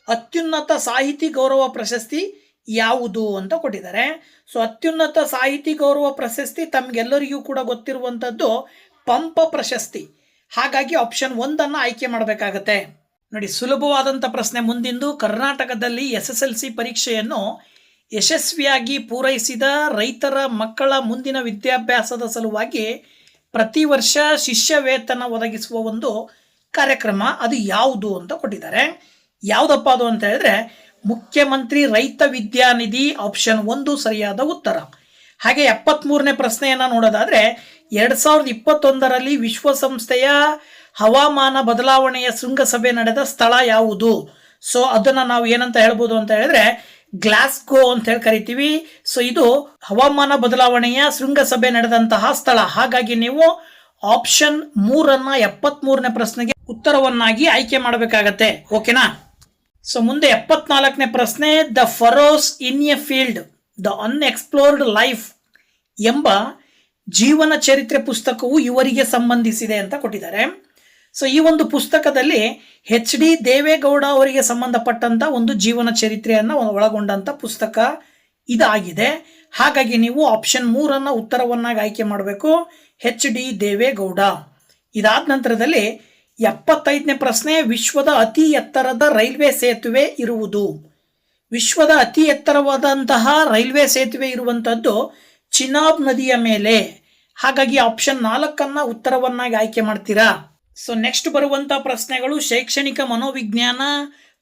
[SPEAKER 1] ಅತ್ಯುನ್ನತ ಸಾಹಿತಿ ಗೌರವ ಪ್ರಶಸ್ತಿ ಯಾವುದು ಅಂತ ಕೊಟ್ಟಿದ್ದಾರೆ. ಸೊ ಅತ್ಯುನ್ನತ ಸಾಹಿತಿ ಗೌರವ ಪ್ರಶಸ್ತಿ ತಮಗೆಲ್ಲರಿಗೂ ಕೂಡ ಗೊತ್ತಿರುವಂಥದ್ದು ಪಂಪ ಪ್ರಶಸ್ತಿ. ಹಾಗಾಗಿ ಆಪ್ಷನ್ 1 ಆಯ್ಕೆ ಮಾಡಬೇಕಾಗತ್ತೆ. ನೋಡಿ, ಸುಲಭವಾದಂಥ ಪ್ರಶ್ನೆ ಮುಂದಿಂದು. ಕರ್ನಾಟಕದಲ್ಲಿ SSLC ಪರೀಕ್ಷೆಯನ್ನು ಯಶಸ್ವಿಯಾಗಿ ಪೂರೈಸಿದ ರೈತರ ಮಕ್ಕಳ ಮುಂದಿನ ವಿದ್ಯಾಭ್ಯಾಸದ ಸಲುವಾಗಿ ಪ್ರತಿ ವರ್ಷ ಶಿಷ್ಯ ವೇತನ ಒದಗಿಸುವ ಒಂದು ಕಾರ್ಯಕ್ರಮ ಅದು ಯಾವುದು ಅಂತ ಕೊಟ್ಟಿದ್ದಾರೆ. ಯಾವುದಪ್ಪ ಅದು ಅಂತ ಹೇಳಿದ್ರೆ ಮುಖ್ಯಮಂತ್ರಿ ರೈತ ವಿದ್ಯಾನಿಧಿ. ಆಪ್ಷನ್ 1 ಸರಿಯಾದ ಉತ್ತರ. ಹಾಗೆ 73ನೇ ಪ್ರಶ್ನೆಯನ್ನು ನೋಡೋದಾದ್ರೆ, 2021ರಲ್ಲಿ ವಿಶ್ವಸಂಸ್ಥೆಯ ಹವಾಮಾನ ಬದಲಾವಣೆಯ ಶೃಂಗಸಭೆ ನಡೆದ ಸ್ಥಳ ಯಾವುದು? ಸೊ ಅದನ್ನು ನಾವು ಏನಂತ ಹೇಳ್ಬೋದು ಅಂತ ಹೇಳಿದ್ರೆ ಗ್ಲಾಸ್ಗೋ ಅಂತ ಹೇಳಿ ಕರಿತೀವಿ. ಸೊ ಇದು ಹವಾಮಾನ ಬದಲಾವಣೆಯ ಶೃಂಗಸಭೆ ನಡೆದಂತಹ ಸ್ಥಳ. ಹಾಗಾಗಿ ನೀವು ಆಪ್ಷನ್ 3 73ನೇ ಪ್ರಶ್ನೆಗೆ ಉತ್ತರವನ್ನಾಗಿ ಆಯ್ಕೆ ಮಾಡಬೇಕಾಗತ್ತೆ. ಓಕೆನಾ? ಸೊ ಮುಂದೆ 74ನೇ ಪ್ರಶ್ನೆ, the furrows in a field the unexplored life ಎಂಬ ಜೀವನ ಚರಿತ್ರೆ ಪುಸ್ತಕವು ಇವರಿಗೆ ಸಂಬಂಧಿಸಿದೆ ಅಂತ ಕೊಟ್ಟಿದ್ದಾರೆ. ಸೊ ಈ ಒಂದು ಪುಸ್ತಕದಲ್ಲಿ HD ದೇವೇಗೌಡ ಅವರಿಗೆ ಸಂಬಂಧಪಟ್ಟಂತ ಒಂದು ಜೀವನ ಚರಿತ್ರೆಯನ್ನು ಒಳಗೊಂಡಂತ ಪುಸ್ತಕ ಇದಾಗಿದೆ. ಹಾಗಾಗಿ ನೀವು ಆಪ್ಷನ್ 3 ಉತ್ತರವನ್ನಾಗಿ ಆಯ್ಕೆ ಮಾಡಬೇಕು, HD ದೇವೇಗೌಡ. ಇದಾದ ನಂತರದಲ್ಲಿ 75ನೇ ಪ್ರಶ್ನೆ, ವಿಶ್ವದ ಅತಿ ಎತ್ತರದ ರೈಲ್ವೆ ಸೇತುವೆ ಇರುವುದು. ವಿಶ್ವದ ಅತಿ ಎತ್ತರವಾದಂತಹ ರೈಲ್ವೆ ಸೇತುವೆ ಇರುವಂತದ್ದು ಚಿನಾಬ್ ನದಿಯ ಮೇಲೆ. ಹಾಗಾಗಿ ಆಪ್ಷನ್ 4 ಉತ್ತರವನ್ನಾಗಿ ಆಯ್ಕೆ ಮಾಡ್ತೀರಾ. ಸೊ ನೆಕ್ಸ್ಟ್ ಬರುವಂಥ ಪ್ರಶ್ನೆಗಳು ಶೈಕ್ಷಣಿಕ ಮನೋವಿಜ್ಞಾನ,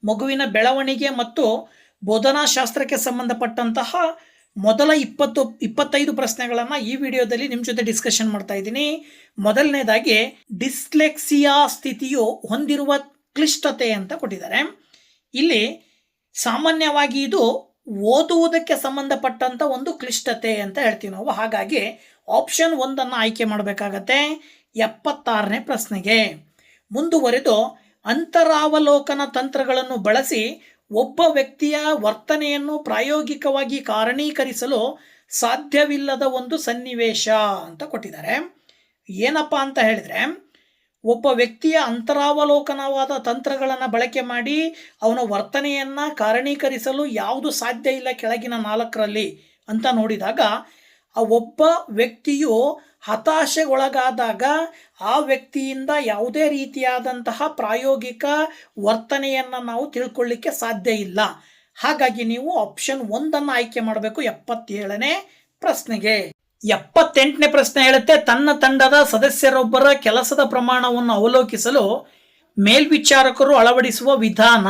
[SPEAKER 1] ಮಗುವಿನ ಬೆಳವಣಿಗೆ ಮತ್ತು ಬೋಧನಾಶಾಸ್ತ್ರಕ್ಕೆ ಸಂಬಂಧಪಟ್ಟಂತಹ ಮೊದಲ 25 ಪ್ರಶ್ನೆಗಳನ್ನು ಈ ವಿಡಿಯೋದಲ್ಲಿ ನಿಮ್ಮ ಜೊತೆ ಡಿಸ್ಕಷನ್ ಮಾಡ್ತಾ ಇದ್ದೀನಿ. ಮೊದಲನೇದಾಗಿ ಡಿಸ್ಲೆಕ್ಸಿಯಾ ಸ್ಥಿತಿಯು ಹೊಂದಿರುವ ಕ್ಲಿಷ್ಟತೆ ಅಂತ ಕೊಟ್ಟಿದ್ದಾರೆ. ಇಲ್ಲಿ ಸಾಮಾನ್ಯವಾಗಿ ಇದು ಓದುವುದಕ್ಕೆ ಸಂಬಂಧಪಟ್ಟಂತ ಒಂದು ಕ್ಲಿಷ್ಟತೆ ಅಂತ ಹೇಳ್ತೀವಿ ನಾವು. ಹಾಗಾಗಿ ಆಪ್ಷನ್ 1 ಆಯ್ಕೆ ಮಾಡಬೇಕಾಗತ್ತೆ 76ನೇ ಪ್ರಶ್ನೆಗೆ. ಮುಂದುವರೆದು ಅಂತರಾವಲೋಕನ ತಂತ್ರಗಳನ್ನು ಬಳಸಿ ಒಬ್ಬ ವ್ಯಕ್ತಿಯ ವರ್ತನೆಯನ್ನು ಪ್ರಾಯೋಗಿಕವಾಗಿ ಕಾರಣೀಕರಿಸಲು ಸಾಧ್ಯವಿಲ್ಲದ ಒಂದು ಸನ್ನಿವೇಶ ಅಂತ ಕೊಟ್ಟಿದ್ದಾರೆ. ಏನಪ್ಪ ಅಂತ ಹೇಳಿದ್ರೆ, ಒಬ್ಬ ವ್ಯಕ್ತಿಯ ಅಂತರಾವಲೋಕನವಾದ ತಂತ್ರಗಳನ್ನು ಬಳಕೆ ಮಾಡಿ ಅವನ ವರ್ತನೆಯನ್ನು ಕಾರಣೀಕರಿಸಲು ಯಾವುದು ಸಾಧ್ಯ ಇಲ್ಲ ಕೆಳಗಿನ 4ರಲ್ಲಿ ಅಂತ ನೋಡಿದಾಗ, ಆ ಒಬ್ಬ ವ್ಯಕ್ತಿಯು ಹತಾಶೆಗೊಳಗಾದಾಗ ಆ ವ್ಯಕ್ತಿಯಿಂದ ಯಾವುದೇ ರೀತಿಯಾದಂತಹ ಪ್ರಾಯೋಗಿಕ ವರ್ತನೆಯನ್ನು ನಾವು ತಿಳ್ಕೊಳ್ಳಿಕ್ಕೆ ಸಾಧ್ಯ ಇಲ್ಲ. ಹಾಗಾಗಿ ನೀವು ಆಪ್ಷನ್ 1 ಆಯ್ಕೆ ಮಾಡಬೇಕು 77ನೇ ಪ್ರಶ್ನೆಗೆ. 78ನೇ ಪ್ರಶ್ನೆ ಹೇಳುತ್ತೆ, ತನ್ನ ತಂಡದ ಸದಸ್ಯರೊಬ್ಬರ ಕೆಲಸದ ಪ್ರಮಾಣವನ್ನು ಅವಲೋಕಿಸಲು ಮೇಲ್ವಿಚಾರಕರು ಅಳವಡಿಸುವ ವಿಧಾನ.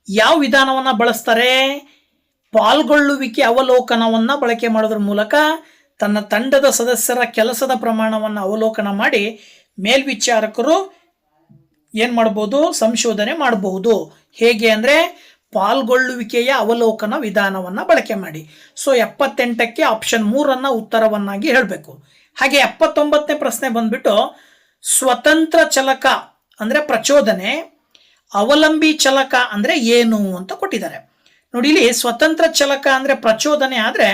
[SPEAKER 1] ಯಾವ ವಿಧಾನವನ್ನು ಬಳಸ್ತಾರೆ? ಪಾಲ್ಗೊಳ್ಳುವಿಕೆ ಅವಲೋಕನವನ್ನು ಬಳಕೆ ಮಾಡೋದ್ರ ಮೂಲಕ ತನ್ನ ತಂಡದ ಸದಸ್ಯರ ಕೆಲಸದ ಪ್ರಮಾಣವನ್ನು ಅವಲೋಕನ ಮಾಡಿ ಮೇಲ್ವಿಚಾರಕರು ಏನು ಮಾಡ್ಬೋದು? ಸಂಶೋಧನೆ ಮಾಡಬಹುದು. ಹೇಗೆ ಅಂದರೆ ಪಾಲ್ಗೊಳ್ಳುವಿಕೆಯ ಅವಲೋಕನ ವಿಧಾನವನ್ನು ಬಳಕೆ ಮಾಡಿ. ಸೊ 78ಕ್ಕೆ ಆಪ್ಷನ್ 3 ಉತ್ತರವನ್ನಾಗಿ ಹೇಳಬೇಕು. ಹಾಗೆ 79ನೇ ಪ್ರಶ್ನೆ ಬಂದ್ಬಿಟ್ಟು ಸ್ವತಂತ್ರ ಚಲಕ ಅಂದರೆ ಪ್ರಚೋದನೆ, ಅವಲಂಬಿ ಚಲಕ ಅಂದರೆ ಏನು ಅಂತ ಕೊಟ್ಟಿದ್ದಾರೆ. ನೋಡಿ, ಇಲ್ಲಿ ಸ್ವತಂತ್ರ ಚಲಕ ಅಂದರೆ ಪ್ರಚೋದನೆ ಆದರೆ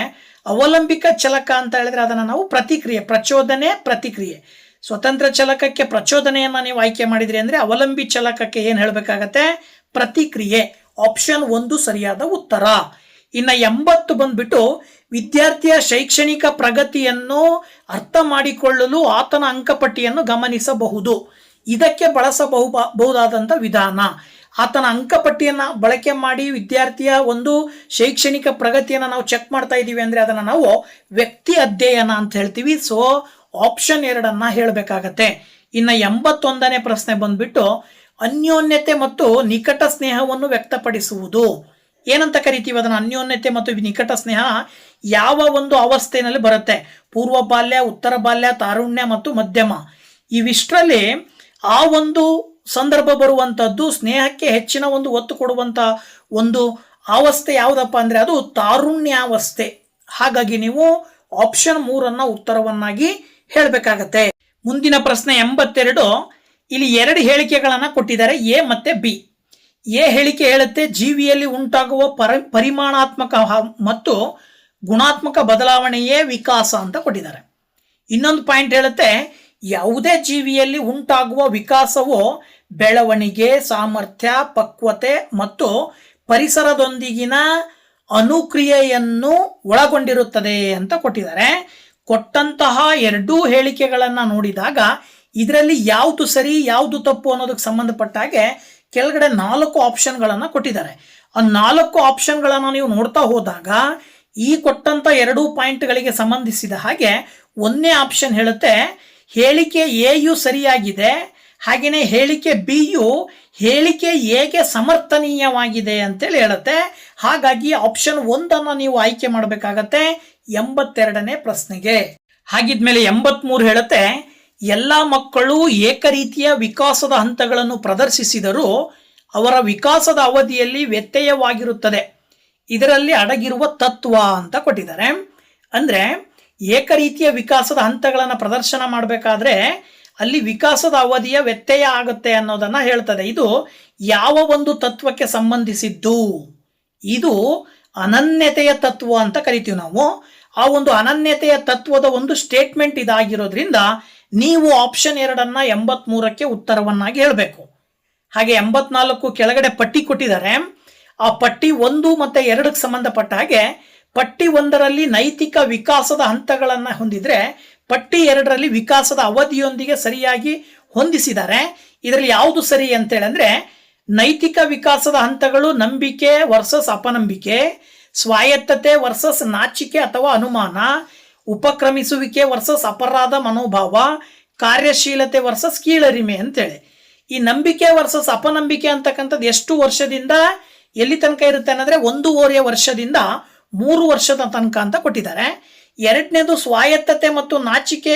[SPEAKER 1] ಅವಲಂಬಿಕ ಚಲಕ ಅಂತ ಹೇಳಿದ್ರೆ ಅದನ್ನು ನಾವು ಪ್ರತಿಕ್ರಿಯೆ, ಪ್ರಚೋದನೆ, ಪ್ರತಿಕ್ರಿಯೆ. ಸ್ವತಂತ್ರ ಚಲಕಕ್ಕೆ ಪ್ರಚೋದನೆಯನ್ನು ನೀವು ಆಯ್ಕೆ ಮಾಡಿದ್ರಿ ಅಂದರೆ ಅವಲಂಬಿ ಚಲಕಕ್ಕೆ ಏನು ಹೇಳಬೇಕಾಗತ್ತೆ? ಪ್ರತಿಕ್ರಿಯೆ. ಆಪ್ಷನ್ 1 ಸರಿಯಾದ ಉತ್ತರ. ಇನ್ನು 80 ಬಂದ್ಬಿಟ್ಟು ವಿದ್ಯಾರ್ಥಿಯ ಶೈಕ್ಷಣಿಕ ಪ್ರಗತಿಯನ್ನು ಅರ್ಥ ಮಾಡಿಕೊಳ್ಳಲು ಆತನ ಅಂಕಪಟ್ಟಿಯನ್ನು ಗಮನಿಸಬಹುದು. ಇದಕ್ಕೆ ಬಳಸಬಹುದಾದಂಥ ವಿಧಾನ. ಆತನ ಅಂಕಪಟ್ಟಿಯನ್ನು ಬಳಕೆ ಮಾಡಿ ವಿದ್ಯಾರ್ಥಿಯ ಒಂದು ಶೈಕ್ಷಣಿಕ ಪ್ರಗತಿಯನ್ನು ನಾವು ಚೆಕ್ ಮಾಡ್ತಾ ಇದ್ದೀವಿ ಅಂದರೆ ಅದನ್ನು ನಾವು ವ್ಯಕ್ತಿ ಅಧ್ಯಯನ ಅಂತ ಹೇಳ್ತೀವಿ. So option 2 ಹೇಳಬೇಕಾಗತ್ತೆ. ಇನ್ನು 81ನೇ ಪ್ರಶ್ನೆ ಬಂದ್ಬಿಟ್ಟು ಅನ್ಯೋನ್ಯತೆ ಮತ್ತು ನಿಕಟ ಸ್ನೇಹವನ್ನು ವ್ಯಕ್ತಪಡಿಸುವುದು. ಏನಂತ ಕರಿತೀವಿ ಅದನ್ನು? ಅನ್ಯೋನ್ಯತೆ ಮತ್ತು ನಿಕಟ ಸ್ನೇಹ ಯಾವ ಒಂದು ಅವಸ್ಥೆಯಲ್ಲಿ ಬರುತ್ತೆ? ಪೂರ್ವ ಬಾಲ್ಯ, ಉತ್ತರ ಬಾಲ್ಯ, ತಾರುಣ್ಯ ಮತ್ತು ಮಧ್ಯಮ. ಇವಿಷ್ಟರಲ್ಲಿ ಆ ಒಂದು ಸಂದರ್ಭ ಬರುವಂಥದ್ದು ಸ್ನೇಹಕ್ಕೆ ಹೆಚ್ಚಿನ ಒಂದು ಒತ್ತು ಕೊಡುವಂಥ ಒಂದು ಅವಸ್ಥೆ ಯಾವುದಪ್ಪ ಅಂದರೆ ಅದು ತಾರುಣ್ಯಾವಸ್ಥೆ. ಹಾಗಾಗಿ ನೀವು ಆಪ್ಷನ್ 3 ಉತ್ತರವನ್ನಾಗಿ ಹೇಳಬೇಕಾಗತ್ತೆ. ಮುಂದಿನ ಪ್ರಶ್ನೆ 82. ಇಲ್ಲಿ 2 ಹೇಳಿಕೆಗಳನ್ನು ಕೊಟ್ಟಿದ್ದಾರೆ, ಎ ಮತ್ತು ಬಿ. ಎ ಹೇಳಿಕೆ ಹೇಳುತ್ತೆ ಜೀವಿಯಲ್ಲಿ ಉಂಟಾಗುವ ಪರಿಮಾಣಾತ್ಮಕ ಮತ್ತು ಗುಣಾತ್ಮಕ ಬದಲಾವಣೆಯೇ ವಿಕಾಸ ಅಂತ ಕೊಟ್ಟಿದ್ದಾರೆ. ಇನ್ನೊಂದು ಪಾಯಿಂಟ್ ಹೇಳುತ್ತೆ ಯಾವುದೇ ಜೀವಿಯಲ್ಲಿ ಉಂಟಾಗುವ ವಿಕಾಸವು ಬೆಳವಣಿಗೆ, ಸಾಮರ್ಥ್ಯ, ಪಕ್ವತೆ ಮತ್ತು ಪರಿಸರದೊಂದಿಗಿನ ಅನುಕ್ರಿಯೆಯನ್ನು ಒಳಗೊಂಡಿರುತ್ತದೆ ಅಂತ ಕೊಟ್ಟಿದ್ದಾರೆ. ಕೊಟ್ಟಂತಹ 2 ಹೇಳಿಕೆಗಳನ್ನು ನೋಡಿದಾಗ ಇದರಲ್ಲಿ ಯಾವುದು ಸರಿ ಯಾವುದು ತಪ್ಪು ಅನ್ನೋದಕ್ಕೆ ಸಂಬಂಧಪಟ್ಟ ಹಾಗೆ ಕೆಳಗಡೆ 4 ಆಪ್ಷನ್ಗಳನ್ನು ಕೊಟ್ಟಿದ್ದಾರೆ. ಆ 4 ಆಪ್ಷನ್ಗಳನ್ನು ನೀವು ನೋಡ್ತಾ ಹೋದಾಗ ಈ ಕೊಟ್ಟಂಥ 2 ಪಾಯಿಂಟ್ಗಳಿಗೆ ಸಂಬಂಧಿಸಿದ ಹಾಗೆ 1ನೇ ಆಪ್ಷನ್ ಹೇಳುತ್ತೆ ಹೇಳಿಕೆ ಎಯು ಸರಿಯಾಗಿದೆ, ಹಾಗೆಯೇ ಹೇಳಿಕೆ ಬಿಯು ಹೇಳಿಕೆ ಎಗೆ ಸಮರ್ಥನೀಯವಾಗಿದೆ ಅಂತೇಳಿ ಹೇಳುತ್ತೆ. ಹಾಗಾಗಿ ಆಪ್ಷನ್ 1 ನೀವು ಆಯ್ಕೆ ಮಾಡಬೇಕಾಗತ್ತೆ 82ನೇ ಪ್ರಶ್ನೆಗೆ. ಹಾಗಿದ್ಮೇಲೆ 83 ಹೇಳುತ್ತೆ ಎಲ್ಲ ಮಕ್ಕಳು ಏಕರೀತಿಯ ವಿಕಾಸದ ಹಂತಗಳನ್ನು ಪ್ರದರ್ಶಿಸಿದರೂ ಅವರ ವಿಕಾಸದ ಅವಧಿಯಲ್ಲಿ ವ್ಯತ್ಯಯವಾಗಿರುತ್ತದೆ. ಇದರಲ್ಲಿ ಅಡಗಿರುವ ತತ್ವ ಅಂತ ಕೊಟ್ಟಿದ್ದಾರೆ. ಅಂದರೆ ಏಕರೀತಿಯ ವಿಕಾಸದ ಹಂತಗಳನ್ನು ಪ್ರದರ್ಶನ ಮಾಡಬೇಕಾದ್ರೆ ಅಲ್ಲಿ ವಿಕಾಸದ ಅವಧಿಯ ವ್ಯತ್ಯಯ ಆಗುತ್ತೆ ಅನ್ನೋದನ್ನು ಹೇಳ್ತದೆ. ಇದು ಯಾವ ಒಂದು ತತ್ವಕ್ಕೆ ಸಂಬಂಧಿಸಿದ್ದು? ಇದು ಅನನ್ಯತೆಯ ತತ್ವ ಅಂತ ಕರಿತೀವಿ ನಾವು. ಆ ಒಂದು ಅನನ್ಯತೆಯ ತತ್ವದ ಒಂದು ಸ್ಟೇಟ್ಮೆಂಟ್ ಇದಾಗಿರೋದ್ರಿಂದ ನೀವು ಆಪ್ಷನ್ 2 83ಕ್ಕೆ ಉತ್ತರವನ್ನಾಗಿ ಹೇಳಬೇಕು. ಹಾಗೆ 84 ಕೆಳಗಡೆ ಪಟ್ಟಿ ಕೊಟ್ಟಿದ್ದಾರೆ. ಆ ಪಟ್ಟಿ 1 ಮತ್ತು 2ಕ್ಕೆ ಸಂಬಂಧಪಟ್ಟ ಹಾಗೆ ಪಟ್ಟಿ 1ರಲ್ಲಿ ನೈತಿಕ ವಿಕಾಸದ ಹಂತಗಳನ್ನು ಹೊಂದಿದ್ರೆ ಪಟ್ಟಿ 2ರಲ್ಲಿ ವಿಕಾಸದ ಅವಧಿಯೊಂದಿಗೆ ಸರಿಯಾಗಿ ಹೊಂದಿಸಿದ್ದಾರೆ. ಇದರಲ್ಲಿ ಯಾವುದು ಸರಿ ಅಂತೇಳಂದ್ರೆ ನೈತಿಕ ವಿಕಾಸದ ಹಂತಗಳು ನಂಬಿಕೆ ವರ್ಸಸ್ ಅಪನಂಬಿಕೆ, ಸ್ವಾಯತ್ತತೆ ವರ್ಸಸ್ ನಾಚಿಕೆ ಅಥವಾ ಅನುಮಾನ, ಉಪಕ್ರಮಿಸುವಿಕೆ ವರ್ಸಸ್ ಅಪರಾಧ ಮನೋಭಾವ, ಕಾರ್ಯಶೀಲತೆ ವರ್ಸಸ್ ಕೀಳರಿಮೆ ಅಂತೇಳಿ. ಈ ನಂಬಿಕೆ ವರ್ಸಸ್ ಅಪನಂಬಿಕೆ ಅಂತಕ್ಕಂಥದ್ದು ಎಷ್ಟು ವರ್ಷದಿಂದ ಎಲ್ಲಿ ತನಕ ಇರುತ್ತೆ ಅನ್ನೋದ್ರೆ 1.5 ವರ್ಷದಿಂದ 3 ವರ್ಷದ ತನಕ ಅಂತ ಕೊಟ್ಟಿದ್ದಾರೆ. 2ನೇದು ಸ್ವಾಯತ್ತತೆ ಮತ್ತು ನಾಚಿಕೆ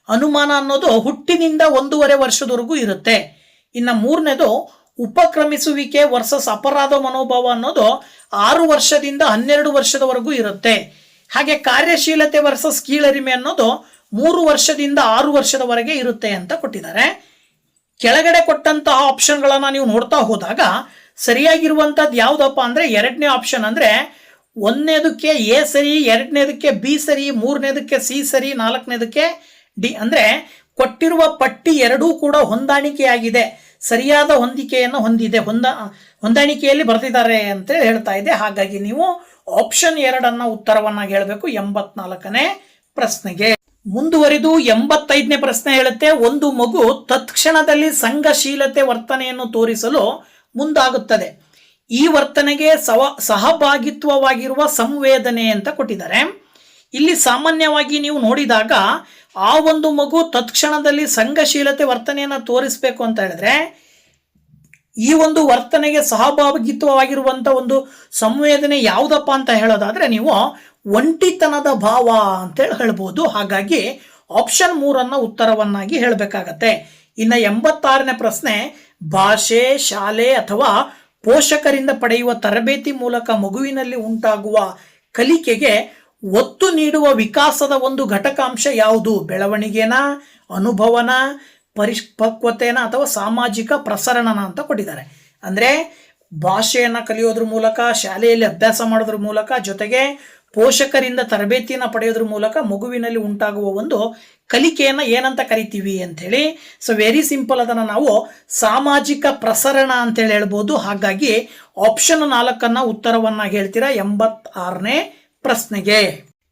[SPEAKER 1] ಅನುಮಾನ ಅನ್ನೋದು ಹುಟ್ಟಿನಿಂದ 1.5 ವರ್ಷದವರೆಗೂ ಇರುತ್ತೆ. ಇನ್ನು 3ನೇದು ಉಪಕ್ರಮಿಸುವಿಕೆ ವರ್ಸಸ್ ಅಪರಾಧ ಮನೋಭಾವ ಅನ್ನೋದು 6 ವರ್ಷದಿಂದ 12 ವರ್ಷದವರೆಗೂ ಇರುತ್ತೆ. ಹಾಗೆ ಕಾರ್ಯಶೀಲತೆ ವರ್ಸಸ್ ಕೀಳರಿಮೆ ಅನ್ನೋದು 3 ವರ್ಷದಿಂದ 6 ವರ್ಷದವರೆಗೆ ಇರುತ್ತೆ ಅಂತ ಕೊಟ್ಟಿದ್ದಾರೆ. ಕೆಳಗಡೆ ಕೊಟ್ಟಂತಹ ಆಪ್ಷನ್ಗಳನ್ನು ನೀವು ನೋಡ್ತಾ ಹೋದಾಗ ಸರಿಯಾಗಿರುವಂಥದ್ದು ಯಾವುದಪ್ಪ ಅಂದರೆ 2ನೇ ಆಪ್ಷನ್. ಅಂದರೆ 1ನೇದಕ್ಕೆ ಎ ಸರಿ, 2ನೇದಕ್ಕೆ ಬಿ ಸರಿ, 3ನೇದಕ್ಕೆ ಸಿ ಸರಿ, 4ನೇದಕ್ಕೆ ಡಿ. ಅಂದರೆ ಕೊಟ್ಟಿರುವ ಪಟ್ಟಿ 2 ಕೂಡ ಹೊಂದಾಣಿಕೆಯಾಗಿದೆ, ಸರಿಯಾದ ಹೊಂದಿಕೆಯನ್ನು ಹೊಂದಿದೆ, ಹೊಂದಾಣಿಕೆಯಲ್ಲಿ ಬರೆದಿದ್ದಾರೆ ಅಂತ ಹೇಳ್ತಾ ಇದೆ. ಹಾಗಾಗಿ ನೀವು ಆಪ್ಷನ್ 2 ಉತ್ತರವನ್ನಾಗಿ ಹೇಳಬೇಕು 84ನೇ ಪ್ರಶ್ನೆಗೆ. ಮುಂದುವರಿದು 85ನೇ ಪ್ರಶ್ನೆ ಹೇಳುತ್ತೆ ಒಂದು ಮಗು ತತ್ಕ್ಷಣದಲ್ಲಿ ಸಂಘಶೀಲತೆ ವರ್ತನೆಯನ್ನು ತೋರಿಸಲು ಮುಂದಾಗುತ್ತದೆ. ಈ ವರ್ತನೆಗೆ ಸಹಭಾಗಿತ್ವವಾಗಿರುವ ಸಂವೇದನೆ ಅಂತ ಕೊಟ್ಟಿದ್ದಾರೆ. ಇಲ್ಲಿ ಸಾಮಾನ್ಯವಾಗಿ ನೀವು ನೋಡಿದಾಗ ಆ ಒಂದು ಮಗು ತತ್ಕ್ಷಣದಲ್ಲಿ ಸಂಘಶೀಲತೆ ವರ್ತನೆಯನ್ನು ತೋರಿಸಬೇಕು ಅಂತ ಹೇಳಿದ್ರೆ ಈ ಒಂದು ವರ್ತನೆಗೆ ಸಹಭಾಗಿತ್ವವಾಗಿರುವಂಥ ಒಂದು ಸಂವೇದನೆ ಯಾವುದಪ್ಪ ಅಂತ ಹೇಳೋದಾದ್ರೆ ನೀವು ಒಂಟಿತನದ ಭಾವ ಅಂತೇಳಿ ಹೇಳ್ಬೋದು. ಹಾಗಾಗಿ ಆಪ್ಷನ್ 3 ಉತ್ತರವನ್ನಾಗಿ ಹೇಳಬೇಕಾಗತ್ತೆ. ಇನ್ನು 86ನೇ ಪ್ರಶ್ನೆ ಭಾಷೆ, ಶಾಲೆ ಅಥವಾ ಪೋಷಕರಿಂದ ಪಡೆಯುವ ತರಬೇತಿ ಮೂಲಕ ಮಗುವಿನಲ್ಲಿ ಉಂಟಾಗುವ ಕಲಿಕೆಗೆ ಒತ್ತು ನೀಡುವ ವಿಕಾಸದ ಒಂದು ಘಟಕಾಂಶ ಯಾವುದು? ಬೆಳವಣಿಗೆನ, ಅನುಭವನ, ಪರಿಪಕ್ವತೆನ ಅಥವಾ ಸಾಮಾಜಿಕ ಪ್ರಸರಣನ ಅಂತ ಕೊಟ್ಟಿದ್ದಾರೆ. ಅಂದರೆ ಭಾಷೆಯನ್ನು ಕಲಿಯೋದ್ರ ಮೂಲಕ, ಶಾಲೆಯಲ್ಲಿ ಅಭ್ಯಾಸ ಮಾಡೋದ್ರ ಮೂಲಕ, ಜೊತೆಗೆ ಪೋಷಕರಿಂದ ತರಬೇತಿಯನ್ನು ಪಡೆಯೋದ್ರ ಮೂಲಕ ಮಗುವಿನಲ್ಲಿ ಉಂಟಾಗುವ ಒಂದು ಕಲಿಕೆಯನ್ನು ಏನಂತ ಕರಿತೀವಿ ಅಂಥೇಳಿ. ಸೊ ವೆರಿ ಸಿಂಪಲ್, ಅದನ್ನು ನಾವು ಸಾಮಾಜಿಕ ಪ್ರಸರಣ ಅಂತೇಳಿ ಹೇಳ್ಬೋದು. ಹಾಗಾಗಿ ಆಪ್ಷನ್ 4 ಉತ್ತರವನ್ನ ಹೇಳ್ತೀರಾ 86ನೇ ಪ್ರಶ್ನೆಗೆ.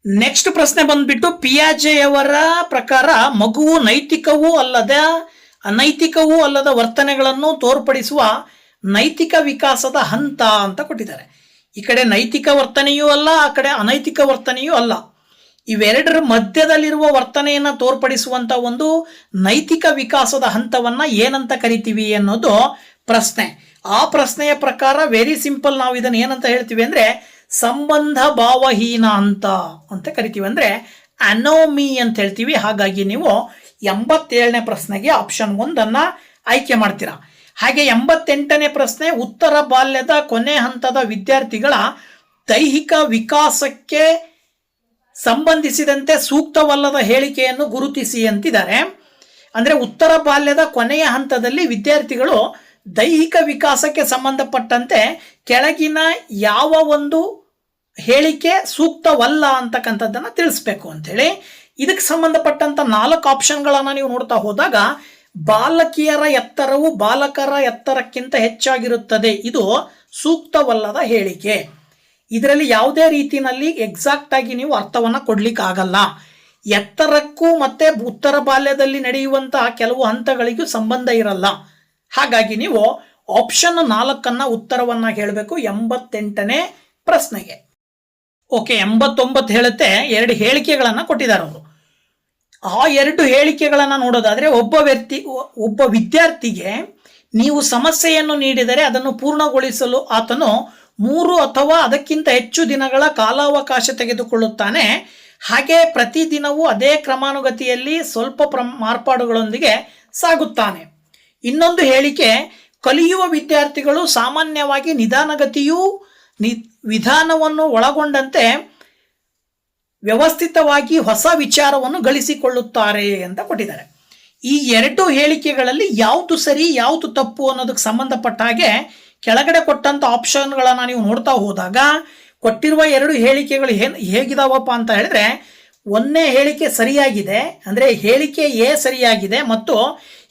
[SPEAKER 1] ನೆಕ್ಸ್ಟ್ ಪ್ರಶ್ನೆ ಬಂದ್ಬಿಟ್ಟು ಪಿಯಾಜೆಯವರ ಪ್ರಕಾರ ಮಗುವು ನೈತಿಕವೂ ಅಲ್ಲದ ಅನೈತಿಕವೂ ಅಲ್ಲದ ವರ್ತನೆಗಳನ್ನು ತೋರ್ಪಡಿಸುವ ನೈತಿಕ ವಿಕಾಸದ ಹಂತ ಅಂತ ಕೊಟ್ಟಿದ್ದಾರೆ. ಈ ಕಡೆ ನೈತಿಕ ವರ್ತನೆಯೂ ಅಲ್ಲ, ಆ ಕಡೆ ಅನೈತಿಕ ವರ್ತನೆಯೂ ಅಲ್ಲ. ಇವೆರಡರ ಮಧ್ಯದಲ್ಲಿರುವ ವರ್ತನೆಯನ್ನು ತೋರ್ಪಡಿಸುವಂತ ಒಂದು ನೈತಿಕ ವಿಕಾಸದ ಹಂತವನ್ನ ಏನಂತ ಕರಿತೀವಿ ಅನ್ನೋದು ಪ್ರಶ್ನೆ. ಆ ಪ್ರಶ್ನೆಯ ಪ್ರಕಾರ ವೆರಿ ಸಿಂಪಲ್, ನಾವು ಇದನ್ನು ಏನಂತ ಹೇಳ್ತೀವಿ ಅಂದ್ರೆ ಸಂಬಂಧ ಭಾವಹೀನ ಹಂತ ಅಂತ ಕರಿತೀವಿ, ಅಂದ್ರೆ ಅನೋಮಿ ಅಂತ ಹೇಳ್ತೀವಿ. ಹಾಗಾಗಿ ನೀವು 87ನೇ ಪ್ರಶ್ನೆಗೆ ಆಪ್ಷನ್ 1 ಆಯ್ಕೆ ಮಾಡ್ತೀರಾ. ಹಾಗೆ 88ನೇ ಪ್ರಶ್ನೆ, ಉತ್ತರ ಬಾಲ್ಯದ ಕೊನೆ ಹಂತದ ವಿದ್ಯಾರ್ಥಿಗಳ ದೈಹಿಕ ವಿಕಾಸಕ್ಕೆ ಸಂಬಂಧಿಸಿದಂತೆ ಸೂಕ್ತವಲ್ಲದ ಹೇಳಿಕೆಯನ್ನು ಗುರುತಿಸಿ ಅಂತಿದ್ದಾರೆ. ಅಂದ್ರೆ ಉತ್ತರ ಬಾಲ್ಯದ ಕೊನೆಯ ಹಂತದಲ್ಲಿ ವಿದ್ಯಾರ್ಥಿಗಳು ದೈಹಿಕ ವಿಕಾಸಕ್ಕೆ ಸಂಬಂಧಪಟ್ಟಂತೆ ಕೆಳಗಿನ ಯಾವ ಒಂದು ಹೇಳಿಕೆ ಸೂಕ್ತವಲ್ಲ ಅಂತಕ್ಕಂಥದ್ದನ್ನು ತಿಳಿಸ್ಬೇಕು ಅಂತೇಳಿ. ಇದಕ್ಕೆ ಸಂಬಂಧಪಟ್ಟಂತ 4 ಆಪ್ಷನ್ಗಳನ್ನು ನೀವು ನೋಡ್ತಾ ಹೋದಾಗ ಬಾಲಕಿಯರ ಎತ್ತರವು ಬಾಲಕರ ಎತ್ತರಕ್ಕಿಂತ ಹೆಚ್ಚಾಗಿರುತ್ತದೆ, ಇದು ಸೂಕ್ತವಲ್ಲದ ಹೇಳಿಕೆ. ಇದರಲ್ಲಿ ಯಾವುದೇ ರೀತಿಯಲ್ಲಿ ಎಕ್ಸಾಕ್ಟ್ ಆಗಿ ನೀವು ಅರ್ಥವನ್ನ ಕೊಡ್ಲಿಕ್ಕೆ ಆಗಲ್ಲ. ಎತ್ತರಕ್ಕೂ ಮತ್ತೆ ಉತ್ತರ ಬಾಲ್ಯದಲ್ಲಿ ನಡೆಯುವಂತಹ ಕೆಲವು ಹಂತಗಳಿಗೂ ಸಂಬಂಧ ಇರಲ್ಲ. ಹಾಗಾಗಿ ನೀವು ಆಪ್ಷನ್ 4 ಉತ್ತರವನ್ನ ಹೇಳಬೇಕು 88ನೇ ಪ್ರಶ್ನೆಗೆ. ಓಕೆ, 89 ಹೇಳುತ್ತೆ 2 ಹೇಳಿಕೆಗಳನ್ನ ಕೊಟ್ಟಿದ್ದಾರೆ ಅವರು. ಆ 2 ಹೇಳಿಕೆಗಳನ್ನ ನೋಡೋದಾದ್ರೆ ಒಬ್ಬ ವಿದ್ಯಾರ್ಥಿಗೆ ನೀವು ಸಮಸ್ಯೆಯನ್ನು ನೀಡಿದರೆ ಅದನ್ನು ಪೂರ್ಣಗೊಳಿಸಲು ಆತನು 3 ಅಥವಾ ಅದಕ್ಕಿಂತ ಹೆಚ್ಚು ದಿನಗಳ ಕಾಲಾವಕಾಶ ತೆಗೆದುಕೊಳ್ಳುತ್ತಾನೆ. ಹಾಗೆ ಪ್ರತಿದಿನವೂ ಅದೇ ಕ್ರಮಾನುಗತಿಯಲ್ಲಿ ಸ್ವಲ್ಪ ಮಾರ್ಪಾಡುಗಳೊಂದಿಗೆ ಸಾಗುತ್ತಾನೆ. ಇನ್ನೊಂದು ಹೇಳಿಕೆ, ಕಲಿಯುವ ವಿದ್ಯಾರ್ಥಿಗಳು ಸಾಮಾನ್ಯವಾಗಿ ನಿಧಾನಗತಿಯೂ ವಿಧಾನವನ್ನು ಒಳಗೊಂಡಂತೆ ವ್ಯವಸ್ಥಿತವಾಗಿ ಹೊಸ ವಿಚಾರವನ್ನು ಗಳಿಸಿಕೊಳ್ಳುತ್ತಾರೆ ಅಂತ ಕೊಟ್ಟಿದ್ದಾರೆ. ಈ 2 ಹೇಳಿಕೆಗಳಲ್ಲಿ ಯಾವುದು ಸರಿ ಯಾವುದು ತಪ್ಪು ಅನ್ನೋದಕ್ಕೆ ಸಂಬಂಧಪಟ್ಟ ಹಾಗೆ ಕೆಳಗಡೆ ಕೊಟ್ಟಂತ ಆಪ್ಷನ್ಗಳನ್ನ ನೀವು ನೋಡ್ತಾ ಹೋದಾಗ ಕೊಟ್ಟಿರುವ 2 ಹೇಳಿಕೆಗಳು ಹೇಗಿದಾವಪ್ಪ ಅಂತ ಹೇಳಿದ್ರೆ, 1ನೇ ಹೇಳಿಕೆ ಸರಿಯಾಗಿದೆ, ಅಂದ್ರೆ ಹೇಳಿಕೆ ಎ ಸರಿಯಾಗಿದೆ, ಮತ್ತು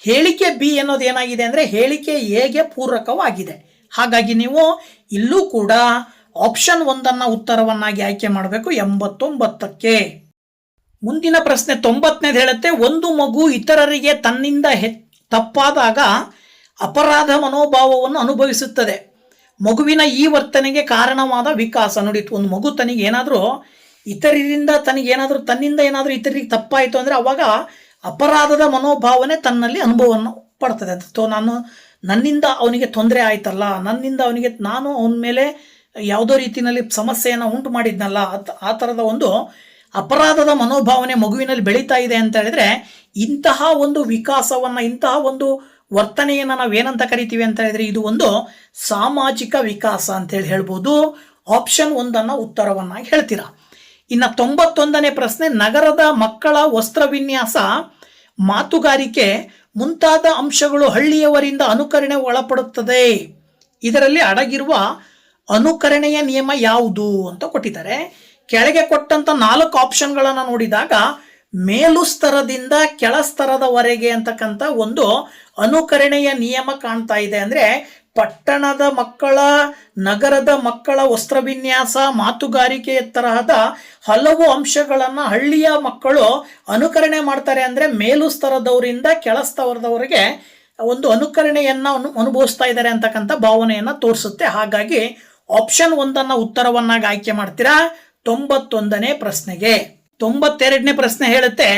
[SPEAKER 1] ಹೇಳಿಕೆ ಬಿ ಅನ್ನೋದು ಏನಾಗಿದೆ ಅಂದ್ರೆ ಹೇಳಿಕೆ ಎಗೆ ಪೂರಕವಾಗಿದೆ. ಹಾಗಾಗಿ ನೀವು ಇಲ್ಲೂ ಕೂಡ ಆಪ್ಷನ್ 1 ಉತ್ತರವನ್ನಾಗಿ ಆಯ್ಕೆ ಮಾಡಬೇಕು 89ಕ್ಕೆ. ಮುಂದಿನ ಪ್ರಶ್ನೆ 90ನೇದು ಹೇಳುತ್ತೆ, ಒಂದು ಮಗು ಇತರರಿಗೆ ತನ್ನಿಂದ ತಪ್ಪಾದಾಗ ಅಪರಾಧ ಮನೋಭಾವವನ್ನು ಅನುಭವಿಸುತ್ತದೆ. ಮಗುವಿನ ಈ ವರ್ತನೆಗೆ ಕಾರಣವಾದ ವಿಕಾಸ. ನೋಡಿ, ಒಂದು ಮಗು ತನಗೇನಾದರೂ ಇತರರಿಂದ ತನ್ನಿಂದ ಏನಾದರೂ ಇತರರಿಗೆ ತಪ್ಪಾಯಿತು ಅಂದರೆ ಅವಾಗ ಅಪರಾಧದ ಮನೋಭಾವನೆ ತನ್ನಲ್ಲಿ ಅನುಭವವನ್ನು ಪಡ್ತದೆ. ನನ್ನಿಂದ ಅವನಿಗೆ ತೊಂದರೆ ಆಯ್ತಲ್ಲ, ನಾನು ಅವನ ಮೇಲೆ ಯಾವುದೋ ರೀತಿಯಲ್ಲಿ ಸಮಸ್ಯೆಯನ್ನು ಉಂಟು ಮಾಡಿದ್ನಲ್ಲ, ಆ ಥರದ ಒಂದು ಅಪರಾಧದ ಮನೋಭಾವನೆ ಮಗುವಿನಲ್ಲಿ ಬೆಳೀತಾ ಇದೆ ಅಂತ ಹೇಳಿದ್ರೆ ಇಂತಹ ಒಂದು ವಿಕಾಸವನ್ನು, ಇಂತಹ ಒಂದು ವರ್ತನೆಯನ್ನು ನಾವೇನಂತ ಕರಿತೀವಿ ಅಂತ ಹೇಳಿದ್ರೆ ಇದು ಒಂದು ಸಾಮಾಜಿಕ ವಿಕಾಸ ಅಂತೇಳಿ ಹೇಳ್ಬೋದು. ಆಪ್ಷನ್ 1 ಉತ್ತರವನ್ನಾಗಿ ಹೇಳ್ತೀರಾ. ಇನ್ನು 91ನೇ ಪ್ರಶ್ನೆ, ನಗರದ ಮಕ್ಕಳ ವಸ್ತ್ರವಿನ್ಯಾಸ, ಮಾತುಗಾರಿಕೆ ಮುಂತಾದ ಅಂಶಗಳು ಹಳ್ಳಿಯವರಿಂದ ಅನುಕರಣೆ ಒಳಪಡುತ್ತದೆ. ಇದರಲ್ಲಿ ಅಡಗಿರುವ ಅನುಕರಣೆಯ ನಿಯಮ ಯಾವುದು ಅಂತ ಕೊಟ್ಟಿದ್ದಾರೆ. ಕೆಳಗೆ ಕೊಟ್ಟಂತ 4 ಆಪ್ಷನ್ಗಳನ್ನು ನೋಡಿದಾಗ ಮೇಲು ಸ್ತರದಿಂದ ಕೆಳ ಸ್ತರದವರೆಗೆ ಅಂತಕ್ಕಂಥ ಒಂದು ಅನುಕರಣೆಯ ನಿಯಮ ಕಾಣ್ತಾ ಇದೆ. ಅಂದ್ರೆ ಪಟ್ಟಣದ ಮಕ್ಕಳ, ನಗರದ ಮಕ್ಕಳ ವಸ್ತ್ರವಿನ್ಯಾಸ, ಮಾತುಗಾರಿಕೆಯ ತರಹದ ಹಲವು ಅಂಶಗಳನ್ನು ಹಳ್ಳಿಯ ಮಕ್ಕಳು ಅನುಕರಣೆ ಮಾಡ್ತಾರೆ. ಅಂದ್ರೆ ಮೇಲು ಸ್ತರದವರಿಂದ ಕೆಳ ಸ್ತರದವರೆಗೆ ಒಂದು ಅನುಕರಣೆಯನ್ನ ಅನುಭವಿಸ್ತಾ ಇದ್ದಾರೆ ಅಂತಕ್ಕಂಥ ಭಾವನೆಯನ್ನ ತೋರಿಸುತ್ತೆ. ಹಾಗಾಗಿ ಆಪ್ಷನ್ 1 ಉತ್ತರವನ್ನಾಗಿ ಆಯ್ಕೆ ಮಾಡ್ತೀರಾ 91ನೇ ಪ್ರಶ್ನೆಗೆ. 92ನೇ ಪ್ರಶ್ನೆ ಹೇಳುತ್ತೆ,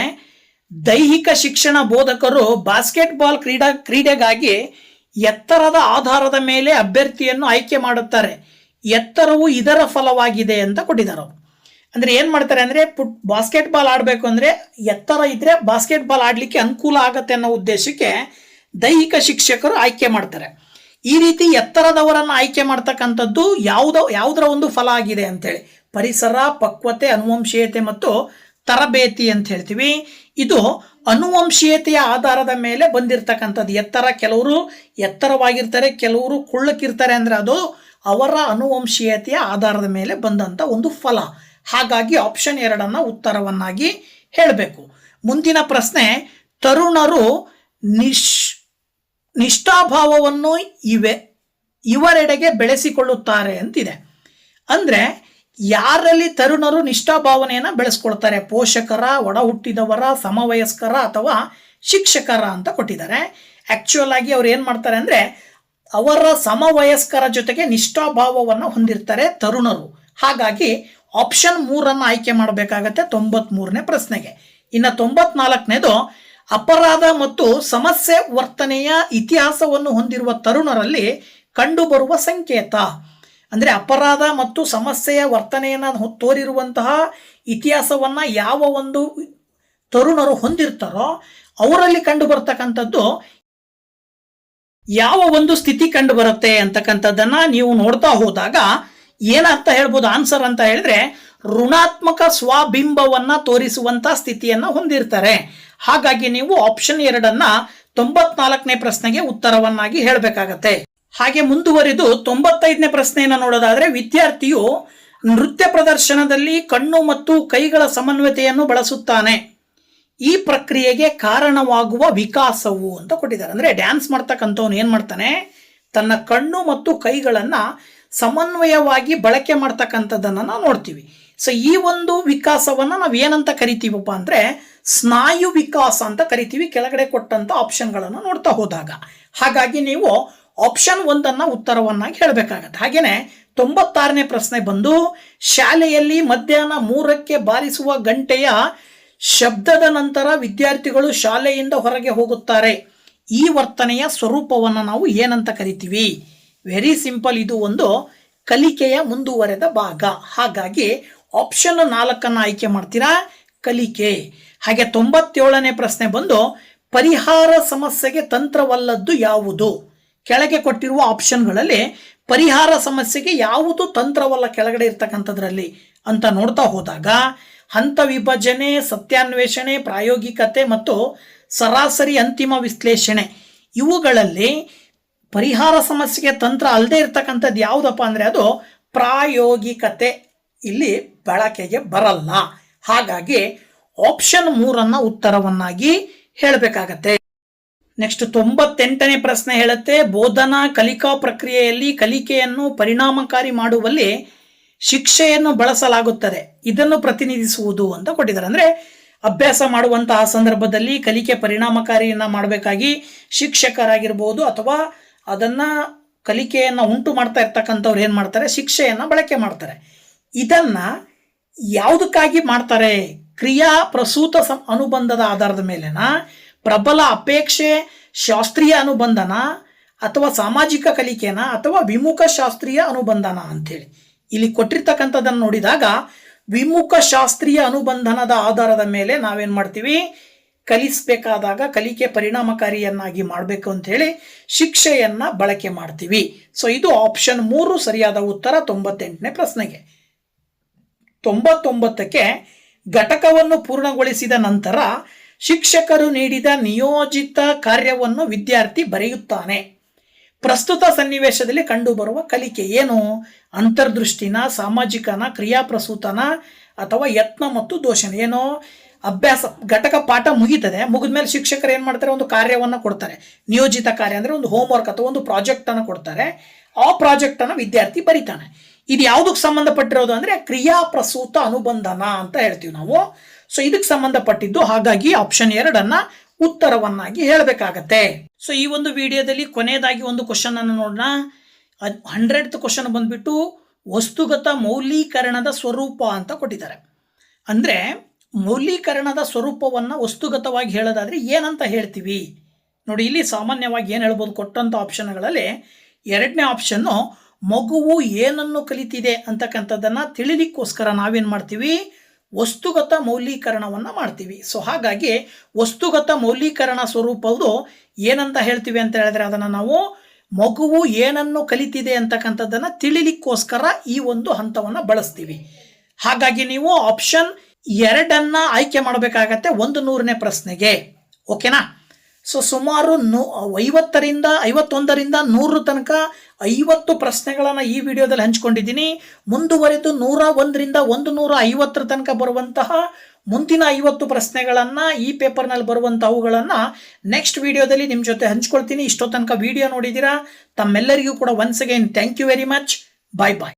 [SPEAKER 1] ದೈಹಿಕ ಶಿಕ್ಷಣ ಬೋಧಕರು ಬಾಸ್ಕೆಟ್ಬಾಲ್ ಕ್ರೀಡೆಗಾಗಿ ಎತ್ತರದ ಆಧಾರದ ಮೇಲೆ ಅಭ್ಯರ್ಥಿಯನ್ನು ಆಯ್ಕೆ ಮಾಡುತ್ತಾರೆ. ಎತ್ತರವು ಇದರ ಫಲವಾಗಿದೆ ಅಂತ ಕೊಟ್ಟಿದ್ದಾರೆ. ಅಂದ್ರೆ ಏನ್ ಮಾಡ್ತಾರೆ ಅಂದ್ರೆ ಬಾಸ್ಕೆಟ್ಬಾಲ್ ಆಡಬೇಕು ಅಂದ್ರೆ ಎತ್ತರ ಇದ್ರೆ ಬಾಸ್ಕೆಟ್ಬಾಲ್ ಆಡ್ಲಿಕ್ಕೆ ಅನುಕೂಲ ಆಗತ್ತೆ ಅನ್ನೋ ಉದ್ದೇಶಕ್ಕೆ ದೈಹಿಕ ಶಿಕ್ಷಕರು ಆಯ್ಕೆ ಮಾಡ್ತಾರೆ. ಈ ರೀತಿ ಎತ್ತರದವರನ್ನು ಆಯ್ಕೆ ಮಾಡ್ತಕ್ಕಂಥದ್ದು ಯಾವುದರ ಒಂದು ಫಲ ಆಗಿದೆ ಅಂತೇಳಿ ಪರಿಸರ, ಪಕ್ವತೆ, ಅನುವಂಶೀಯತೆ ಮತ್ತು ತರಬೇತಿ ಅಂತ ಹೇಳ್ತೀವಿ. ಇದು ಅನುವಂಶೀಯತೆಯ ಆಧಾರದ ಮೇಲೆ ಬಂದಿರತಕ್ಕಂಥದ್ದು. ಕೆಲವರು ಎತ್ತರವಾಗಿರ್ತಾರೆ, ಕೆಲವರು ಕುಳ್ಳಕ್ಕಿರ್ತಾರೆ, ಅಂದ್ರೆ ಅದು ಅವರ ಅನುವಂಶೀಯತೆಯ ಆಧಾರದ ಮೇಲೆ ಬಂದಂತ ಒಂದು ಫಲ. ಹಾಗಾಗಿ ಆಪ್ಷನ್ 2 ಉತ್ತರವನ್ನಾಗಿ ಹೇಳಬೇಕು. ಮುಂದಿನ ಪ್ರಶ್ನೆ, ತರುಣರು ನಿಷ್ಠಾಭಾವವನ್ನು ಇವರೆಡೆಗೆ ಬೆಳೆಸಿಕೊಳ್ಳುತ್ತಾರೆ ಅಂತಿದೆ. ಅಂದರೆ ಯಾರಲ್ಲಿ ತರುಣರು ನಿಷ್ಠಾಭಾವನೆಯನ್ನು ಬೆಳೆಸ್ಕೊಳ್ತಾರೆ? ಪೋಷಕರ, ಒಡ ಹುಟ್ಟಿದವರ, ಸಮವಯಸ್ಕರ ಅಥವಾ ಶಿಕ್ಷಕರ ಅಂತ ಕೊಟ್ಟಿದ್ದಾರೆ. ಆ್ಯಕ್ಚುಯಲ್ ಆಗಿ ಅವ್ರು ಏನು ಮಾಡ್ತಾರೆ ಅಂದರೆ ಅವರ ಸಮವಯಸ್ಕರ ಜೊತೆಗೆ ನಿಷ್ಠಾಭಾವವನ್ನು ಹೊಂದಿರ್ತಾರೆ ತರುಣರು. ಹಾಗಾಗಿ ಆಪ್ಷನ್ 3 ಆಯ್ಕೆ ಮಾಡಬೇಕಾಗತ್ತೆ 93ನೇ ಪ್ರಶ್ನೆಗೆ. ಇನ್ನು 94ನೇದು, ಅಪರಾಧ ಮತ್ತು ಸಮಸ್ಯೆ ವರ್ತನೆಯ ಇತಿಹಾಸವನ್ನು ಹೊಂದಿರುವ ತರುಣರಲ್ಲಿ ಕಂಡುಬರುವ ಸಂಕೇತ. ಅಂದರೆ ಅಪರಾಧ ಮತ್ತು ಸಮಸ್ಯೆಯ ವರ್ತನೆಯನ್ನು ತೋರಿರುವಂತಹ ಇತಿಹಾಸವನ್ನು ಯಾವ ಒಂದು ತರುಣರು ಹೊಂದಿರ್ತಾರೋ ಅವರಲ್ಲಿ ಕಂಡು ಬರ್ತಕ್ಕಂಥದ್ದು ಯಾವ ಒಂದು ಸ್ಥಿತಿ ಕಂಡು ಬರುತ್ತೆ ಅಂತಕ್ಕಂಥದ್ದನ್ನ ನೀವು ನೋಡ್ತಾ ಹೋದಾಗ ಏನಂತ ಹೇಳ್ಬೋದು ಆನ್ಸರ್ ಅಂತ ಹೇಳಿದ್ರೆ, ಋಣಾತ್ಮಕ ಸ್ವಬಿಂಬವನ್ನ ತೋರಿಸುವಂತ ಸ್ಥಿತಿಯನ್ನ ಹೊಂದಿರ್ತಾರೆ. ಹಾಗಾಗಿ ನೀವು ಆಪ್ಷನ್ 2 94ನೇ ಪ್ರಶ್ನೆಗೆ ಉತ್ತರವನ್ನಾಗಿ ಹೇಳಬೇಕಾಗತ್ತೆ. ಹಾಗೆ ಮುಂದುವರಿದು 95ನೇ ಪ್ರಶ್ನೆಯನ್ನು ನೋಡೋದಾದ್ರೆ, ವಿದ್ಯಾರ್ಥಿಯು ನೃತ್ಯ ಪ್ರದರ್ಶನದಲ್ಲಿ ಕಣ್ಣು ಮತ್ತು ಕೈಗಳ ಸಮನ್ವಯತೆಯನ್ನು ಬಳಸುತ್ತಾನೆ. ಈ ಪ್ರಕ್ರಿಯೆಗೆ ಕಾರಣವಾಗುವ ವಿಕಾಸವು ಅಂತ ಕೊಟ್ಟಿದ್ದಾರೆ. ಅಂದರೆ ಡ್ಯಾನ್ಸ್ ಮಾಡ್ತಕ್ಕಂಥವ್ನು ಏನು ಮಾಡ್ತಾನೆ, ತನ್ನ ಕಣ್ಣು ಮತ್ತು ಕೈಗಳನ್ನು ಸಮನ್ವಯವಾಗಿ ಬಳಕೆ ಮಾಡ್ತಕ್ಕಂಥದ್ದನ್ನು ನಾವು ನೋಡ್ತೀವಿ. ಸೊ ಈ ಒಂದು ವಿಕಾಸವನ್ನು ನಾವು ಏನಂತ ಕರಿತೀವಪ್ಪ ಅಂದರೆ ಸ್ನಾಯು ವಿಕಾಸ ಅಂತ ಕರಿತೀವಿ, ಕೆಳಗಡೆ ಕೊಟ್ಟಂಥ ಆಪ್ಷನ್ಗಳನ್ನು ನೋಡ್ತಾ ಹೋದಾಗ. ಹಾಗಾಗಿ ನೀವು ಆಪ್ಷನ್ 1 ಉತ್ತರವನ್ನಾಗಿ ಹೇಳಬೇಕಾಗತ್ತೆ. ಹಾಗೆಯೇ 96ನೇ ಪ್ರಶ್ನೆ ಬಂದು, ಶಾಲೆಯಲ್ಲಿ ಮಧ್ಯಾಹ್ನ 3ಕ್ಕೆ ಬಾರಿಸುವ ಗಂಟೆಯ ಶಬ್ದದ ನಂತರ ವಿದ್ಯಾರ್ಥಿಗಳು ಶಾಲೆಯಿಂದ ಹೊರಗೆ ಹೋಗುತ್ತಾರೆ. ಈ ವರ್ತನೆಯ ಸ್ವರೂಪವನ್ನು ನಾವು ಏನಂತ ಕರಿತೀವಿ? ವೆರಿ ಸಿಂಪಲ್, ಇದು ಒಂದು ಕಲಿಕೆಯ ಮುಂದುವರೆದ ಭಾಗ. ಹಾಗಾಗಿ ಆಪ್ಷನ್ 4 ಆಯ್ಕೆ ಮಾಡ್ತೀರಾ, ಕಲಿಕೆ. ಹಾಗೆ 97ನೇ ಪ್ರಶ್ನೆ ಬಂದು, ಪರಿಹಾರ ಸಮಸ್ಯೆಗೆ ತಂತ್ರವಲ್ಲದ್ದು ಯಾವುದು? ಕೆಳಗೆ ಕೊಟ್ಟಿರುವ ಆಪ್ಷನ್ಗಳಲ್ಲಿ ಪರಿಹಾರ ಸಮಸ್ಯೆಗೆ ಯಾವುದು ತಂತ್ರವಲ್ಲ ಕೆಳಗಡೆ ಇರ್ತಕ್ಕಂಥದ್ರಲ್ಲಿ ಅಂತ ನೋಡ್ತಾ ಹೋದಾಗ, ಹಂತ ವಿಭಜನೆ, ಸತ್ಯಾನ್ವೇಷಣೆ, ಪ್ರಾಯೋಗಿಕತೆ ಮತ್ತು ಸರಾಸರಿ ಅಂತಿಮ ವಿಶ್ಲೇಷಣೆ, ಇವುಗಳಲ್ಲಿ ಪರಿಹಾರ ಸಮಸ್ಯೆಗೆ ತಂತ್ರ ಅಲ್ಲದೆ ಇರ್ತಕ್ಕಂಥದ್ದು ಯಾವುದಪ್ಪ ಅಂದರೆ ಅದು ಪ್ರಾಯೋಗಿಕತೆ ಇಲ್ಲಿ ಬಳಕೆಗೆ ಬರಲ್ಲ. ಹಾಗಾಗಿ ಆಪ್ಷನ್ 3 ಉತ್ತರವನ್ನಾಗಿ ಹೇಳಬೇಕಾಗತ್ತೆ. ನೆಕ್ಸ್ಟ್ 98ನೇ ಪ್ರಶ್ನೆ ಹೇಳುತ್ತೆ, ಬೋಧನಾ ಕಲಿಕಾ ಪ್ರಕ್ರಿಯೆಯಲ್ಲಿ ಕಲಿಕೆಯನ್ನು ಪರಿಣಾಮಕಾರಿ ಮಾಡುವಲ್ಲಿ ಶಿಕ್ಷೆಯನ್ನು ಬಳಸಲಾಗುತ್ತದೆ, ಇದನ್ನು ಪ್ರತಿನಿಧಿಸುವುದು ಅಂತ ಕೊಟ್ಟಿದ್ದಾರೆ. ಅಂದರೆ ಅಭ್ಯಾಸ ಮಾಡುವಂತಹ ಸಂದರ್ಭದಲ್ಲಿ ಕಲಿಕೆ ಪರಿಣಾಮಕಾರಿಯನ್ನು ಮಾಡಬೇಕಾಗಿ ಶಿಕ್ಷಕರಾಗಿರ್ಬೋದು ಅಥವಾ ಅದನ್ನು ಕಲಿಕೆಯನ್ನು ಉಂಟು ಮಾಡ್ತಾ ಇರ್ತಕ್ಕಂಥವ್ರು ಏನು ಮಾಡ್ತಾರೆ, ಶಿಕ್ಷೆಯನ್ನು ಬಳಕೆ ಮಾಡ್ತಾರೆ. ಇದನ್ನು ಯಾವುದಕ್ಕಾಗಿ ಮಾಡ್ತಾರೆ? ಕ್ರಿಯಾ ಪ್ರಸೂತ ಅನುಬಂಧದ ಆಧಾರದ ಮೇಲೆನ, ಪ್ರಬಲ ಅಪೇಕ್ಷೆ ಶಾಸ್ತ್ರೀಯ ಅನುಬಂಧನ, ಅಥವಾ ಸಾಮಾಜಿಕ ಕಲಿಕೆನ, ಅಥವಾ ವಿಮುಖ ಶಾಸ್ತ್ರೀಯ ಅನುಬಂಧನ ಅಂಥೇಳಿ ಇಲ್ಲಿ ಕೊಟ್ಟಿರ್ತಕ್ಕಂಥದ್ದನ್ನು ನೋಡಿದಾಗ ವಿಮುಖ ಶಾಸ್ತ್ರೀಯ ಅನುಬಂಧನದ ಆಧಾರದ ಮೇಲೆ ನಾವೇನು ಮಾಡ್ತೀವಿ, ಕಲಿಸಬೇಕಾದಾಗ ಕಲಿಕೆ ಪರಿಣಾಮಕಾರಿಯನ್ನಾಗಿ ಮಾಡಬೇಕು ಅಂಥೇಳಿ ಶಿಕ್ಷೆಯನ್ನು ಬಳಕೆ ಮಾಡ್ತೀವಿ. ಸೊ ಇದು ಆಪ್ಷನ್ 3 ಸರಿಯಾದ ಉತ್ತರ 98ನೇ ಪ್ರಶ್ನೆಗೆ. 99ಕ್ಕೆ, ಘಟಕವನ್ನು ಪೂರ್ಣಗೊಳಿಸಿದ ನಂತರ ಶಿಕ್ಷಕರು ನೀಡಿದ ನಿಯೋಜಿತ ಕಾರ್ಯವನ್ನು ವಿದ್ಯಾರ್ಥಿ ಬರೆಯುತ್ತಾನೆ. ಪ್ರಸ್ತುತ ಸನ್ನಿವೇಶದಲ್ಲಿ ಕಂಡುಬರುವ ಕಲಿಕೆ ಏನು? ಅಂತರ್ದೃಷ್ಟಿನ, ಸಾಮಾಜಿಕನ, ಕ್ರಿಯಾಪ್ರಸೂತನ ಅಥವಾ ಯತ್ನ ಮತ್ತು ದೋಷನ? ಏನೋ ಅಭ್ಯಾಸ ಘಟಕ ಪಾಠ ಮುಗಿತದೆ, ಮುಗಿದ ಮೇಲೆ ಶಿಕ್ಷಕರು ಏನು ಮಾಡ್ತಾರೆ, ಒಂದು ಕಾರ್ಯವನ್ನು ಕೊಡ್ತಾರೆ. ನಿಯೋಜಿತ ಕಾರ್ಯ ಅಂದರೆ ಒಂದು ಹೋಮ್ವರ್ಕ್ ಅಥವಾ ಒಂದು ಪ್ರಾಜೆಕ್ಟನ್ನು ಕೊಡ್ತಾರೆ. ಆ ಪ್ರಾಜೆಕ್ಟನ್ನು ವಿದ್ಯಾರ್ಥಿ ಬರಿತಾನೆ. ಇದು ಯಾವುದಕ್ಕೆ ಸಂಬಂಧಪಟ್ಟಿರೋದು ಅಂದರೆ ಕ್ರಿಯಾಪ್ರಸೂತ ಅನುಬಂಧನ ಅಂತ ಹೇಳ್ತೀವಿ ನಾವು. ಸೊ ಇದಕ್ಕೆ ಸಂಬಂಧಪಟ್ಟಿದ್ದು. ಹಾಗಾಗಿ ಆಪ್ಷನ್ 2 ಉತ್ತರವನ್ನಾಗಿ ಹೇಳಬೇಕಾಗತ್ತೆ. ಸೊ ಈ ಒಂದು ವಿಡಿಯೋದಲ್ಲಿ ಕೊನೆಯದಾಗಿ ಒಂದು ಕ್ವಶನ್ ಅನ್ನು ನೋಡೋಣ. 100th ಕ್ವಶನ್ ಬಂದ್ಬಿಟ್ಟು ವಸ್ತುಗತ ಮೌಲ್ಯೀಕರಣದ ಸ್ವರೂಪ ಅಂತ ಕೊಟ್ಟಿದ್ದಾರೆ. ಅಂದರೆ ಮೌಲ್ಯೀಕರಣದ ಸ್ವರೂಪವನ್ನು ವಸ್ತುಗತವಾಗಿ ಹೇಳೋದಾದ್ರೆ ಏನಂತ ಹೇಳ್ತೀವಿ ನೋಡಿ. ಇಲ್ಲಿ ಸಾಮಾನ್ಯವಾಗಿ ಏನು ಹೇಳ್ಬೋದು, ಕೊಟ್ಟಂಥ ಆಪ್ಷನ್ಗಳಲ್ಲಿ 2ನೇ ಆಪ್ಷನ್ನು ಮಗುವು ಏನನ್ನು ಕಲಿತಿದೆ ಅಂತಕ್ಕಂಥದ್ದನ್ನು ತಿಳಿಲಿಕ್ಕೋಸ್ಕರ ನಾವೇನು ಮಾಡ್ತೀವಿ, ವಸ್ತುಗತ ಮೌಲ್ಯೀಕರಣವನ್ನು ಮಾಡ್ತೀವಿ. ಸೊ ಹಾಗಾಗಿ ವಸ್ತುಗತ ಮೌಲ್ಯೀಕರಣ ಸ್ವರೂಪವು ಏನಂತ ಹೇಳ್ತೀವಿ ಅಂತ ಹೇಳಿದ್ರೆ ಅದನ್ನು ನಾವು ಮಗುವು ಏನನ್ನು ಕಲಿತಿದೆ ಅಂತಕ್ಕಂಥದ್ದನ್ನು ತಿಳಿಲಿಕ್ಕೋಸ್ಕರ ಈ ಒಂದು ಹಂತವನ್ನು ಬಳಸ್ತೀವಿ. ಹಾಗಾಗಿ ನೀವು ಆಪ್ಷನ್ 2 ಆಯ್ಕೆ ಮಾಡಬೇಕಾಗತ್ತೆ 100ನೇ ಪ್ರಶ್ನೆಗೆ. ಓಕೆನಾ? ಸೊ ಸುಮಾರು 50ರಿಂದ 51ರಿಂದ 100 ತನಕ 50 ಪ್ರಶ್ನೆಗಳನ್ನು ಈ ವಿಡಿಯೋದಲ್ಲಿ ಹಂಚ್ಕೊಂಡಿದ್ದೀನಿ. ಮುಂದುವರೆದು 101ರಿಂದ 150 ತನಕ ಬರುವಂತಹ ಮುಂದಿನ 50 ಪ್ರಶ್ನೆಗಳನ್ನು ಈ ಪೇಪರ್ನಲ್ಲಿ ಬರುವಂತಹವುಗಳನ್ನು ನೆಕ್ಸ್ಟ್ ವಿಡಿಯೋದಲ್ಲಿ ನಿಮ್ಮ ಜೊತೆ ಹಂಚ್ಕೊಳ್ತೀನಿ. ಇಷ್ಟೋ ತನಕ ವಿಡಿಯೋ ನೋಡಿದ್ದೀರಾ, ತಮ್ಮೆಲ್ಲರಿಗೂ ಕೂಡ once again thank you very much. Bye bye.